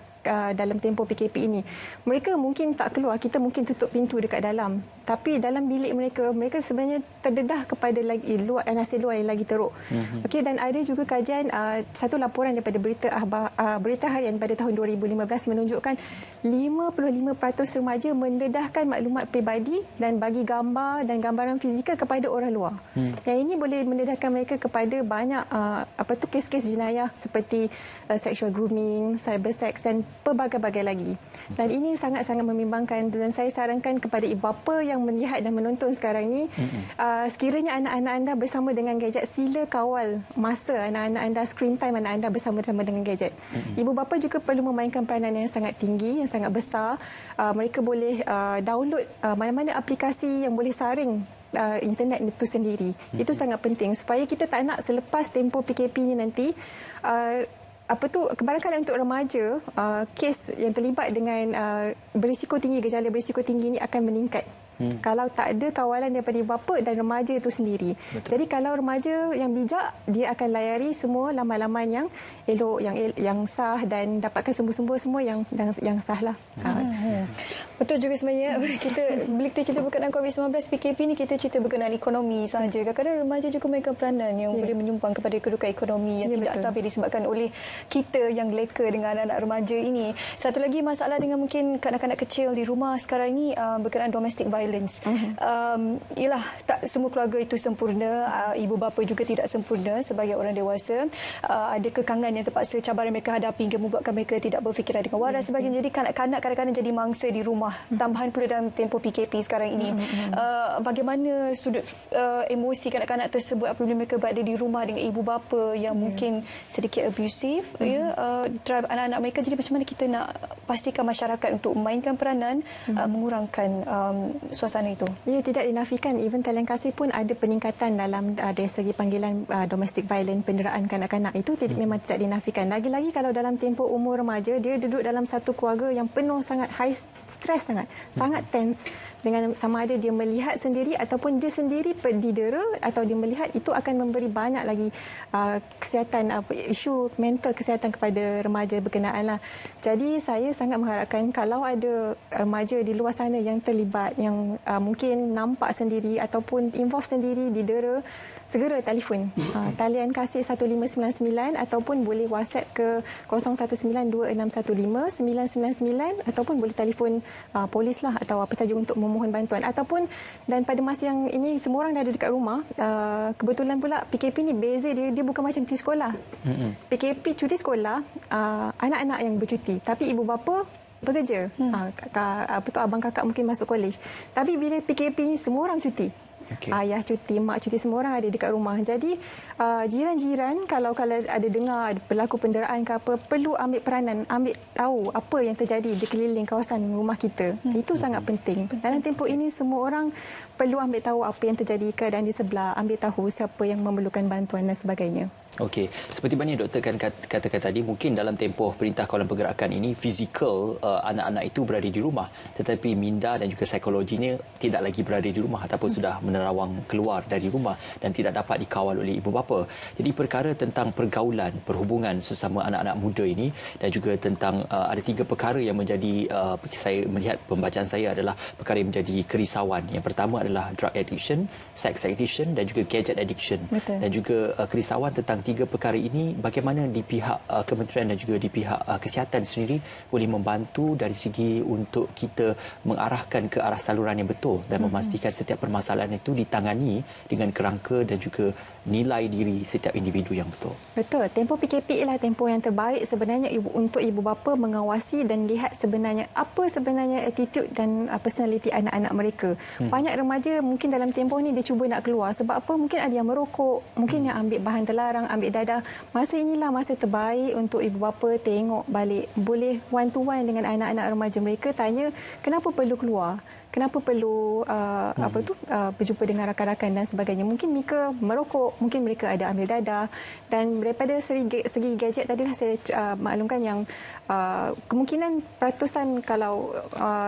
dalam tempoh PKP ini. Mereka mungkin tak keluar, kita mungkin tutup pintu dekat dalam. Tapi dalam bilik mereka sebenarnya terdedah kepada anasir luar yang lagi teruk. Dan ada juga kajian, satu laporan daripada berita harian pada tahun 2015 menunjukkan 55% remaja mendedahkan maklumat peribadi tersendiri dan bagi gambar dan gambaran fizikal kepada orang luar. Yang ini boleh mendedahkan mereka kepada banyak kes-kes jenayah seperti sexual grooming, cyber sex dan pelbagai-bagai lagi. Dan ini sangat-sangat membimbangkan dan saya sarankan kepada ibu bapa yang melihat dan menonton sekarang ni, sekiranya anak-anak anda bersama dengan gadget, sila kawal masa anak-anak anda, screen time anak anda bersama-sama dengan gadget. Ibu bapa juga perlu memainkan peranan yang sangat tinggi, yang sangat besar. Mereka boleh download mana-mana aplikasi yang boleh saring internet itu sendiri. Itu sangat penting supaya kita tak nak selepas tempoh PKP ni nanti barangkali untuk remaja, kes yang terlibat dengan berisiko tinggi, gejala berisiko tinggi ini akan meningkat. Kalau tak ada kawalan daripada ibu bapa dan remaja itu sendiri. Betul. Jadi kalau remaja yang bijak, dia akan layari semua laman-laman yang elok, yang sah dan dapatkan sumber-sumber semua yang sah lah. Betul juga sebenarnya. Bila kita cerita berkenaan COVID-19 PKP ni, kita cerita berkenaan ekonomi sahaja. Kadang-kadang remaja juga mainkan peranan yang boleh menyumbang kepada kedudukan ekonomi yang tidak stabil disebabkan oleh kita yang leka dengan anak-anak remaja ini. Satu lagi masalah dengan mungkin kanak-kanak kecil di rumah sekarang ini berkenaan domestic violence. Ialah tak semua keluarga itu sempurna, ibu bapa juga tidak sempurna sebagai orang dewasa. Ada kekangan yang terpaksa cabaran mereka hadapi hingga membuatkan mereka tidak berfikiran dengan waras sebagainya. Jadi kanak-kanak kadang-kadang jadi mangsa di rumah. Tambahan pula dalam tempoh PKP sekarang ini. Bagaimana sudut emosi kanak-kanak tersebut apabila mereka berada di rumah dengan ibu bapa yang mungkin sedikit abusive, drive anak-anak mereka. Jadi macam mana kita nak pastikan masyarakat untuk memainkan peranan mengurangkan suasana itu? Ya, tidak dinafikan. Even Talian Kasih pun ada peningkatan dalam dari segi panggilan domestic violence, penderaan kanak-kanak itu memang tidak dinafikan. Lagi-lagi kalau dalam tempoh umur remaja, dia duduk dalam satu keluarga yang penuh sangat high stress, sangat tense, dengan sama ada dia melihat sendiri ataupun dia sendiri didera atau dia melihat, itu akan memberi banyak lagi kesihatan, isu mental kesihatan kepada remaja berkenaan lah. Jadi saya sangat mengharapkan kalau ada remaja di luar sana yang terlibat, yang mungkin nampak sendiri ataupun involve sendiri, didera, segera telefon Talian Kasih 1599 ataupun boleh WhatsApp ke 0192615999 ataupun boleh telefon polis lah atau apa saja untuk memohon bantuan. Ataupun, dan pada masa yang ini semua orang dah ada dekat rumah, kebetulan pula PKP ni beza dia bukan macam cuti sekolah. PKP cuti sekolah, anak-anak yang bercuti, tapi ibu bapa bekerja. Abang kakak mungkin masuk kolej. Tapi bila PKP ni semua orang cuti. Ayah cuti, mak cuti, semua orang ada dekat rumah. Jadi jiran-jiran kalau ada dengar berlaku penderaan ke apa, perlu ambil peranan, ambil tahu apa yang terjadi di keliling kawasan rumah kita. Itu sangat penting. Dalam tempoh ini semua orang perlu ambil tahu apa yang terjadi keadaan di sebelah, ambil tahu siapa yang memerlukan bantuan dan sebagainya. Okey, seperti mana doktor kan katakan tadi, mungkin dalam tempoh Perintah Kawalan Pergerakan ini fizikal anak-anak itu berada di rumah, tetapi minda dan juga psikologinya tidak lagi berada di rumah ataupun sudah menerawang keluar dari rumah dan tidak dapat dikawal oleh ibu bapa. Jadi perkara tentang pergaulan, perhubungan sesama anak-anak muda ini dan juga tentang ada 3 perkara yang menjadi saya melihat pembacaan saya adalah perkara yang menjadi kerisauan. Yang pertama adalah drug addiction, sex addiction dan juga gadget addiction. Betul. Dan juga kerisauan tentang 3 perkara ini, bagaimana di pihak kementerian dan juga di pihak kesihatan sendiri boleh membantu dari segi untuk kita mengarahkan ke arah saluran yang betul dan memastikan setiap permasalahan itu ditangani dengan kerangka dan juga nilai diri setiap individu yang betul. Betul. Tempoh PKP ialah tempoh yang terbaik sebenarnya untuk ibu bapa mengawasi dan lihat sebenarnya apa sebenarnya attitude dan personality anak-anak mereka. Banyak remaja mungkin dalam tempoh ni dia cuba nak keluar sebab apa? Mungkin ada yang merokok, mungkin yang ambil bahan terlarang, ambil dadah. Masa inilah masa terbaik untuk ibu bapa tengok balik. Boleh one to one dengan anak-anak remaja mereka, tanya kenapa perlu keluar, kenapa perlu berjumpa dengan rakan-rakan dan sebagainya. Mungkin mereka merokok, mungkin mereka ada ambil dadah. Dan daripada segi gadget tadi saya maklumkan yang kemungkinan peratusan kalau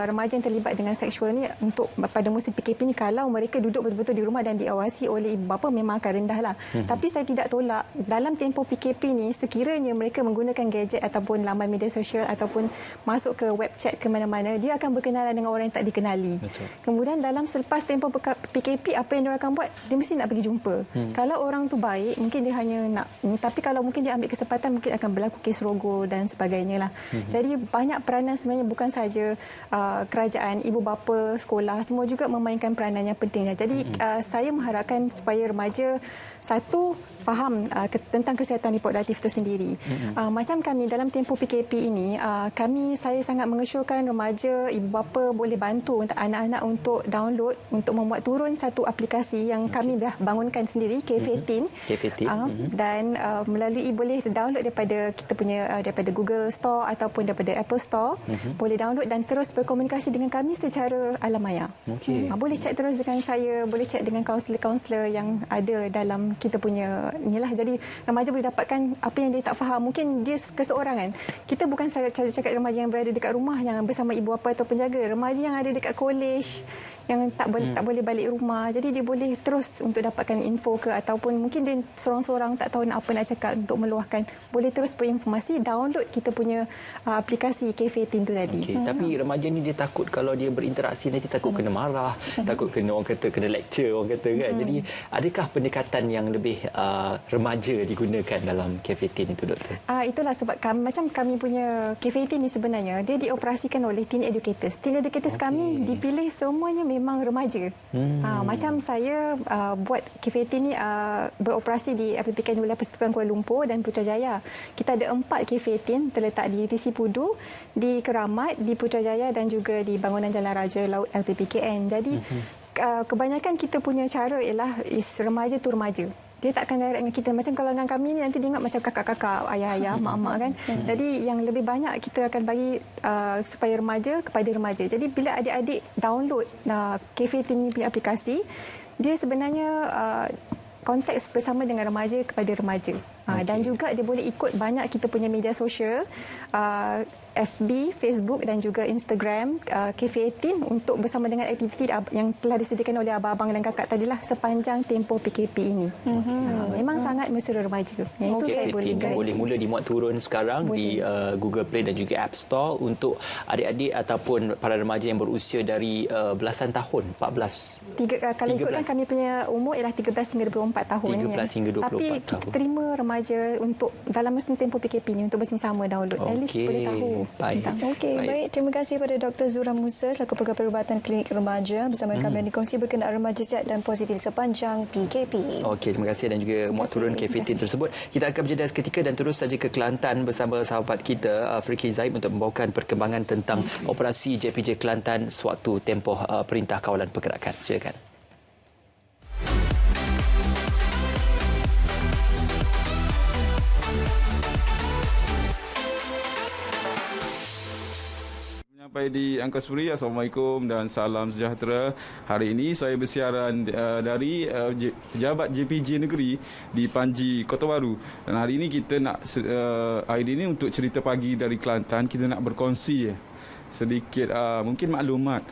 remaja yang terlibat dengan seksual ni untuk pada musim PKP ni, kalau mereka duduk betul-betul di rumah dan diawasi oleh ibu bapa, memang akan rendah lah. Tapi saya tidak tolak dalam tempoh PKP ni, sekiranya mereka menggunakan gadget ataupun laman media sosial ataupun masuk ke web chat ke mana-mana, dia akan berkenalan dengan orang yang tak dikenali. sendiri. Betul. Kemudian selepas tempoh PKP, apa yang dia akan buat, dia mesti nak pergi jumpa. Kalau orang tu baik, mungkin dia hanya nak, tapi kalau mungkin dia ambil kesempatan, mungkin akan berlaku kes rogo dan sebagainya lah. Jadi banyak peranan sebenarnya, bukan saja kerajaan, ibu bapa, sekolah, semua juga memainkan peranan yang pentingnya. Jadi saya mengharapkan supaya remaja satu faham tentang kesihatan reproductif itu sendiri. Macam kami dalam tempoh PKP ini, saya sangat mengesyorkan remaja, ibu bapa boleh bantu untuk anak-anak untuk download, untuk membuat turun satu aplikasi yang kami dah bangunkan sendiri, K15. Dan melalui boleh download daripada kita punya daripada Google Store ataupun daripada Apple Store. Boleh download dan terus berkomunikasi dengan kami secara alam maya. Boleh chat terus dengan saya, boleh chat dengan kaunselor-kaunselor yang ada dalam kita punya inilah. Jadi remaja boleh dapatkan apa yang dia tak faham. Mungkin dia keseorangan. Kita bukan cakap remaja yang berada dekat rumah yang bersama ibu bapa atau penjaga. Remaja yang ada dekat kolej yang tak boleh balik rumah. Jadi dia boleh terus untuk dapatkan info ke, ataupun mungkin dia seorang-seorang tak tahu apa nak cakap untuk meluahkan. Boleh terus berinformasi, download kita punya aplikasi K15 tu tadi. Tapi remaja ni dia takut kalau dia berinteraksi nanti takut kena marah, takut kena orang kata kena lecture orang kata kan. Jadi adakah pendekatan yang lebih remaja digunakan dalam K15 itu, doktor? Itulah sebab macam kami punya K15 ni sebenarnya dia dioperasikan oleh teen educators. Teen educators kami dipilih semuanya memang remaja. Macam saya buat K15 ni beroperasi di FPPK Nurul Persatuan Kuala Lumpur dan Putrajaya. Kita ada 4 K15 terletak di UTC Pudu, di Keramat, di Putrajaya dan juga di Bangunan Jalan Raja Laut LTPKN. Jadi kebanyakan kita punya cara ialah remaja tu remaja. Dia tak akan direct dengan kita. Macam kalau dengan kami ni nanti dia ingat macam kakak-kakak, ayah-ayah, mak-mak kan. Jadi yang lebih banyak kita akan bagi supaya remaja kepada remaja. Jadi bila adik-adik download K15 ni punya aplikasi, dia sebenarnya konteks bersama dengan remaja kepada remaja. Dan juga dia boleh ikut banyak kita punya media sosial, FB, Facebook dan juga Instagram K15 untuk bersama dengan aktiviti yang telah disediakan oleh abang-abang dan kakak tadilah sepanjang tempoh PKP ini. Memang sangat mesra remaja. Yang itu saya boleh mula dimuat turun sekarang di Google Play dan juga App Store untuk adik-adik ataupun para remaja yang berusia dari belasan tahun, 14. Kalau ikutkan kami punya umur ialah 13 hingga 24 tahun. 13 hingga 24 Tapi tahun. Kita terima remaja untuk dalam musim tempoh PKP ini untuk bersama-sama download. At least boleh tahu. Baik. Terima kasih kepada Dr. Zura Musa selaku Pegawai Perubatan Klinik Remaja bersama kami yang dikongsi berkenaan remaja sihat dan positif sepanjang PKP. Terima kasih dan juga muat turun K15 tersebut. Kita akan berjeda seketika dan terus saja ke Kelantan bersama sahabat kita Afriki Zaib untuk membawakan perkembangan tentang operasi JPJ Kelantan sewaktu tempoh Perintah Kawalan Pergerakan. Silakan. Sampai di Angkasa Puri, Assalamualaikum dan salam sejahtera. Hari ini saya bersiaran dari Pejabat JPJ Negeri di Panji, Kota Baru. Dan hari ini kita nak hari ini untuk cerita pagi dari Kelantan, kita nak berkongsi sedikit mungkin maklumat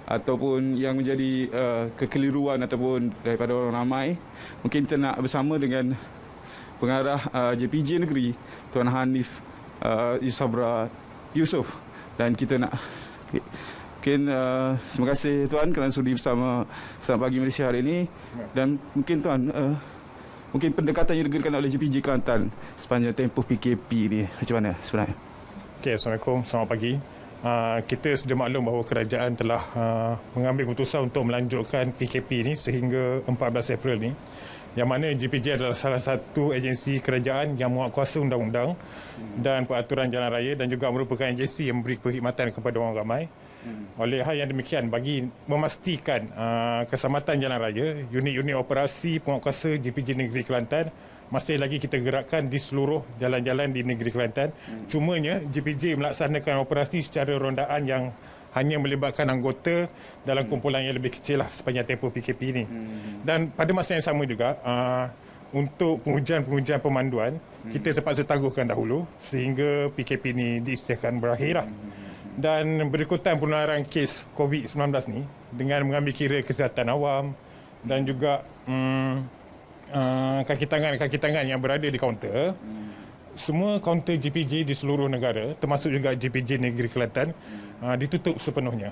ataupun yang menjadi kekeliruan ataupun daripada orang ramai. Mungkin kita nak bersama dengan pengarah JPJ Negeri, Tuan Hanif Yusabra Yusof. Dan kita nak terima kasih Tuan kerana sudi bersama Pagi Malaysia hari ini. Dan mungkin Tuan, mungkin pendekatan yang digunakan oleh JPJ Kelantan sepanjang tempoh PKP ni macam mana sebenarnya? Assalamualaikum, selamat pagi. Kita sedia maklum bahawa kerajaan telah mengambil keputusan untuk melanjutkan PKP ini sehingga 14 April ni. Yang mana JPJ adalah salah satu agensi kerajaan yang menguatkuasa undang-undang dan peraturan jalan raya dan juga merupakan agensi yang memberi perkhidmatan kepada orang ramai. Oleh hal yang demikian, bagi memastikan keselamatan jalan raya, unit-unit operasi penguatkuasa JPJ Negeri Kelantan masih lagi kita gerakkan di seluruh jalan-jalan di Negeri Kelantan. Cumanya JPJ melaksanakan operasi secara rondaan yang hanya melibatkan anggota dalam kumpulan yang lebih kecil lah sepanjang tempoh PKP ini. Dan pada masa yang sama juga, untuk pengujian pemanduan, kita terpaksa tangguhkan dahulu sehingga PKP ini diisytiharkan berakhir lah. Dan berikutan penularan kes COVID-19 ni dengan mengambil kira kesihatan awam dan juga kaki tangan yang berada di kaunter, semua kaunter JPJ di seluruh negara termasuk juga JPJ Negeri Kelantan ditutup sepenuhnya.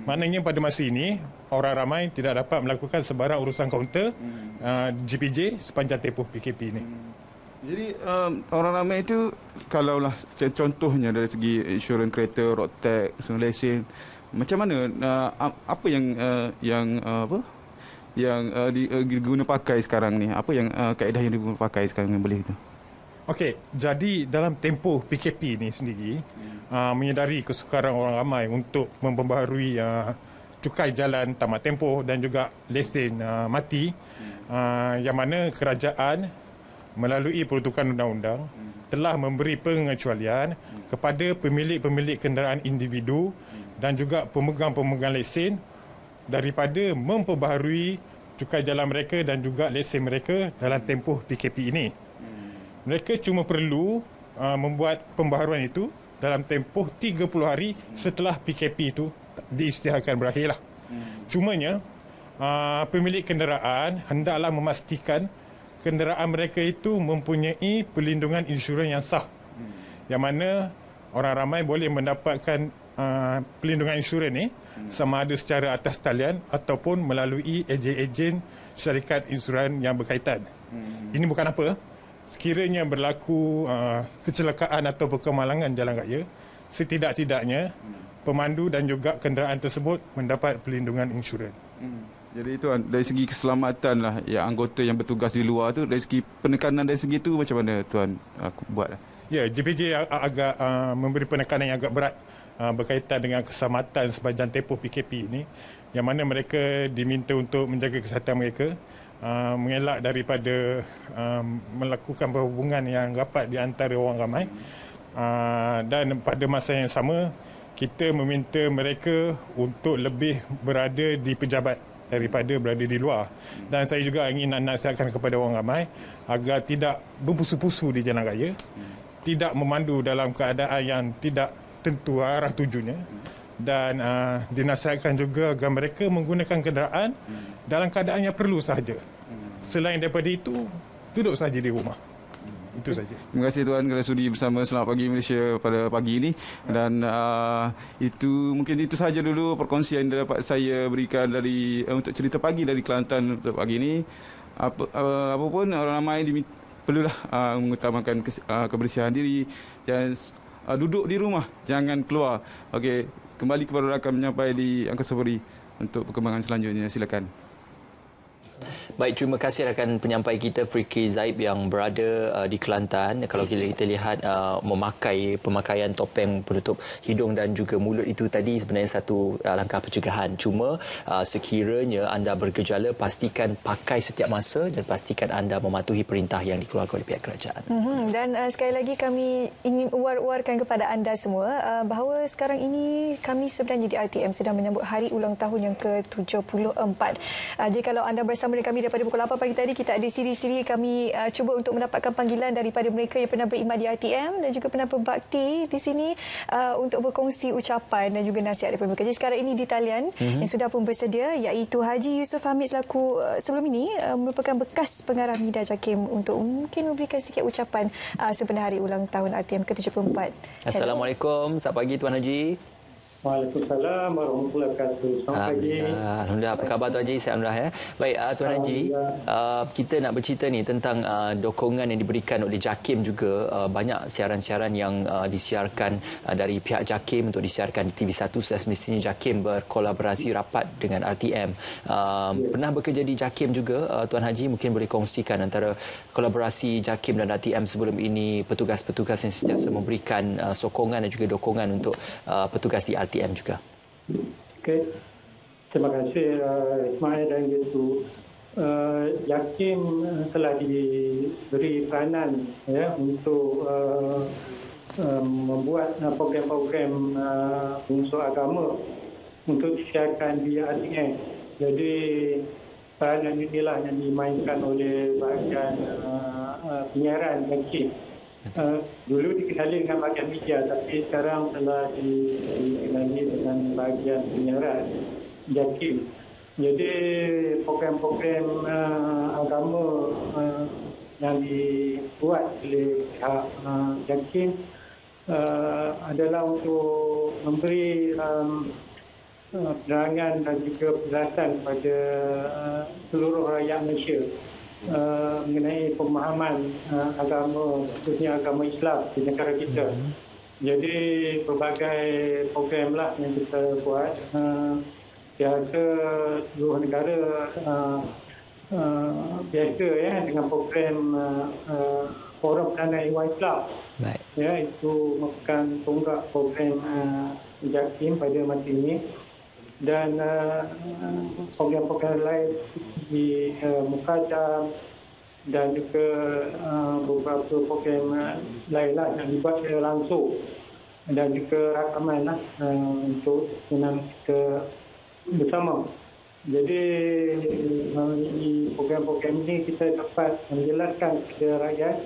Maknanya pada masa ini orang ramai tidak dapat melakukan sebarang urusan kaunter GPJ sepanjang tempoh PKP ini. Jadi orang ramai itu kalaulah contohnya dari segi insurans kereta, road tax, lesen, macam mana apa yang diguna pakai sekarang ni? Apa yang kaedah yang diguna pakai sekarang yang boleh itu? Okey, jadi dalam tempoh PKP ini sendiri menyedari kesukaran orang ramai untuk memperbaharui cukai jalan tamat tempoh dan juga lesen mati, yang mana kerajaan melalui peruntukan undang-undang telah memberi pengecualian kepada pemilik-pemilik kenderaan individu dan juga pemegang-pemegang lesen daripada memperbaharui cukai jalan mereka dan juga lesen mereka dalam tempoh PKP ini. Mereka cuma perlu membuat pembaharuan itu dalam tempoh 30 hari setelah PKP itu diisytiharkan berakhirlah. Cumanya pemilik kenderaan hendaklah memastikan kenderaan mereka itu mempunyai perlindungan insurans yang sah. Yang mana orang ramai boleh mendapatkan perlindungan insurans ni sama ada secara atas talian ataupun melalui ejen-ejen syarikat insurans yang berkaitan. Ini bukan apa, sekiranya berlaku kecelakaan atau kemalangan jalan raya, setidak-tidaknya pemandu dan juga kenderaan tersebut mendapat perlindungan insurans. Jadi itu dari segi keselamatan lah ya, anggota yang bertugas di luar tu, dari segi penekanan dari segi tu macam mana tuan buat? Ya, JPJ agak memberi penekanan yang agak berat berkaitan dengan keselamatan sepanjang tempoh PKP ini, yang mana mereka diminta untuk menjaga kesihatan mereka, mengelak daripada melakukan perhubungan yang rapat di antara orang ramai, dan pada masa yang sama kita meminta mereka untuk lebih berada di pejabat daripada berada di luar. Dan saya juga ingin nasihatkan kepada orang ramai agar tidak berpusu-pusu di jalan raya, tidak memandu dalam keadaan yang tidak tentu arah tujunya, dan dinasihatkan juga agar mereka menggunakan kenderaan dalam keadaan yang perlu sahaja. Selain daripada itu, duduk saja di rumah. Itu saja. Terima kasih tuan kerana sudi bersama Selamat Pagi Malaysia pada pagi ini, dan mungkin itu sahaja dulu perkongsian yang dapat saya berikan dari untuk cerita pagi dari Kelantan untuk pagi ini. Apapun orang ramai perlulah mengutamakan kebersihan diri dan duduk di rumah, jangan keluar. Okey, kembali kepada rakan menyampai di Angkasa Puri untuk perkembangan selanjutnya. Silakan. Baik, terima kasih rakan penyampai kita Fikri Zaib yang berada di Kelantan. Kalau kita lihat memakai pemakaian topeng penutup hidung dan juga mulut itu tadi sebenarnya satu langkah pencegahan. Cuma sekiranya anda bergejala, pastikan pakai setiap masa dan pastikan anda mematuhi perintah yang dikeluarkan oleh pihak kerajaan. Dan sekali lagi kami ingin war-warkan kepada anda semua bahawa sekarang ini kami sebenarnya di RTM sedang menyambut hari ulang tahun yang ke-74. Jadi kalau anda bersama dengan kami daripada pukul 8 pagi tadi, kita ada siri-siri kami cuba untuk mendapatkan panggilan daripada mereka yang pernah berkhidmat di RTM dan juga pernah berbakti di sini untuk berkongsi ucapan dan juga nasihat daripada mereka. Jadi sekarang ini di talian yang sudah pun bersedia iaitu Haji Yusof Hamid selaku sebelum ini merupakan bekas pengarah Mida JAKIM untuk mungkin memberikan sikit ucapan sempena hari ulang tahun RTM ke-74. Assalamualaikum. Selamat pagi Tuan Haji. Waalaikumsalam warahmatullahi wabarakatuh. Selamat pagi. Alhamdulillah. Apa khabar Tuan Haji? Alhamdulillah ya. Baik, Tuan Haji, kita nak bercerita ni tentang dokongan yang diberikan oleh JAKIM juga. Banyak siaran-siaran yang disiarkan dari pihak JAKIM untuk disiarkan di TV1. Semestinya JAKIM berkolaborasi rapat dengan RTM. Pernah bekerja di JAKIM juga, Tuan Haji, mungkin boleh kongsikan antara kolaborasi JAKIM dan RTM sebelum ini, petugas-petugas yang sentiasa memberikan sokongan dan juga dokongan untuk petugas di RTM juga. Okey. Terima kasih Ismail dan Yesu. JAKIM telah diberi peranan untuk membuat program-program unsur agama untuk disiarkan di RTM. Jadi peranan inilah yang dimainkan oleh bahagian penyiaran JAKIM. Dulu dikenali dengan bahagian media, tapi sekarang telah dikenali dengan bahagian penyiaran JAKIM. Jadi program-program agama yang dibuat oleh pihak JAKIM adalah untuk memberi penerangan dan juga penjelasan kepada seluruh rakyat Malaysia mengenai pemahaman agama, khususnya agama Islam di negara kita. Jadi pelbagai program lah yang kita buat. Biasa seluruh negara biasa dengan program Forum Perdana Iwan Islam. Ya, itu merupakan tonggak program JAKIM pada masa ini. Dan program-program lain di Mukadam dan juga beberapa program lainlah yang dibuat secara langsung dan juga rakaman untuk senang kita bersama. Jadi melalui program-program ini kita dapat menjelaskan kepada rakyat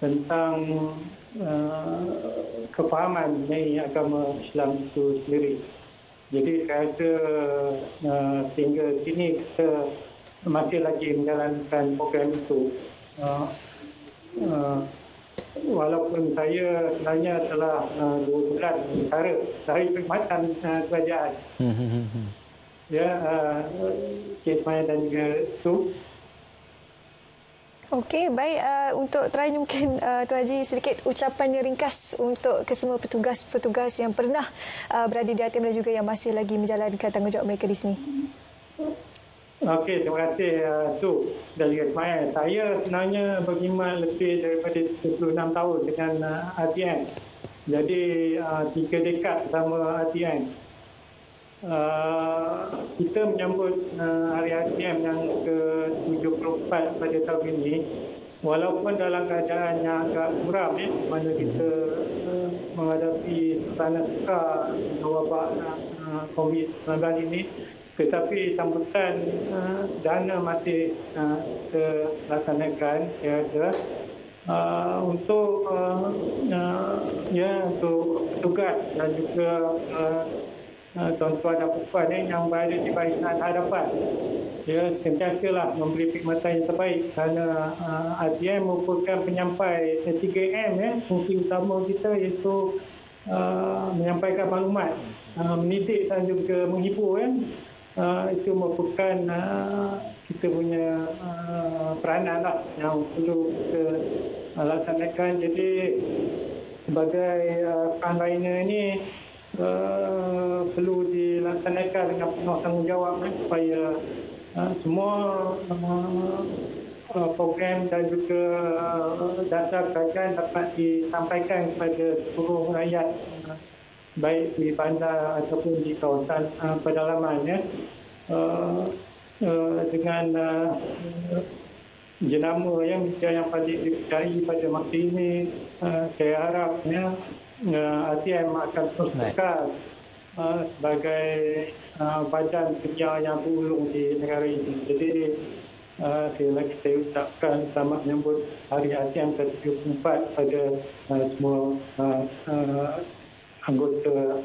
tentang kefahaman mengenai agama Islam itu sendiri. Jadi saya rasa sehingga kini kita masih lagi menjalankan program itu. Walaupun saya sebenarnya telah 2 bulan negara dari perkhidmatan kerajaan. Ya, Cik Ismail dan juga Su. Okey, baik. Untuk terakhir mungkin Tuan Haji sedikit ucapan yang ringkas untuk kesemua petugas-petugas yang pernah berada di ATM dan juga yang masih lagi menjalankan tanggungjawab mereka di sini. Okey, terima kasih Su dan juga Ismail. Saya sebenarnya berkhidmat lebih daripada 26 tahun dengan ATM. Jadi 3 dekad bersama ATM. Kita menyambut Hari ATM yang ke-74 pada tahun ini, walaupun dalam keadaan yang agak muram, mana kita menghadapi suasana sukar wabak COVID-19 ini, tetapi sambutan dana masih dilaksanakan untuk tugas dan juga tuan-tuan dan puan yang berada di barisan hadapan. Ya, sentiasalah memberi perkhidmatan yang terbaik kerana ATM merupakan penyampai 3M fungsi utama kita iaitu menyampaikan maklumat, mendidik dan juga menghibur itu merupakan kita punya peranan lah yang perlu kita laksanakan. Jadi sebagai frontliner ini perlu dilaksanakan dengan penuh tanggungjawab supaya semua program dan juga dasar kerajaan dapat disampaikan kepada seluruh rakyat baik di bandar ataupun di kawasan pedalaman dengan jenama yang paling dipercayai pada masa ini. Saya harap ATM akan terus kekal sebagai badan kerja yang berulung di negara ini. Jadi sekali lagi saya ucapkan selamat menyambut Hari ATM ke-74 pada semua anggota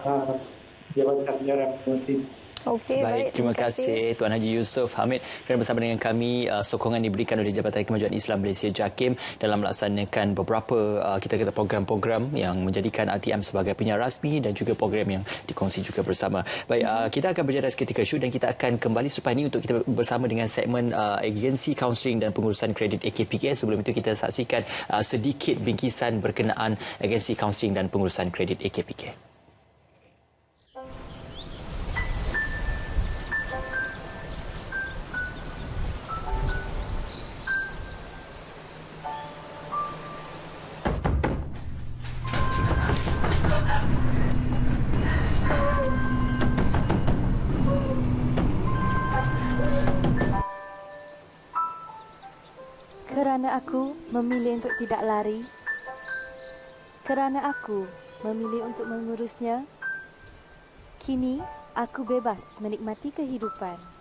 Jabatan Penjara Provinsi. Okey, baik, terima kasih Tuan Haji Yusof Hamid kerana bersama dengan kami. Sokongan diberikan oleh Jabatan Kemajuan Islam Malaysia JAKIM dalam melaksanakan beberapa kita program-program yang menjadikan ATM sebagai penyiar rasmi dan juga program yang dikongsi juga bersama. Baik, kita akan berjalan seketika Syu dan kita akan kembali selepas ini untuk kita bersama dengan segmen agensi kaunseling dan pengurusan kredit AKPK. Sebelum itu kita saksikan sedikit bingkisan berkenaan agensi kaunseling dan pengurusan kredit AKPK. Kerana aku memilih untuk tidak lari, kerana aku memilih untuk mengurusnya, kini aku bebas menikmati kehidupan.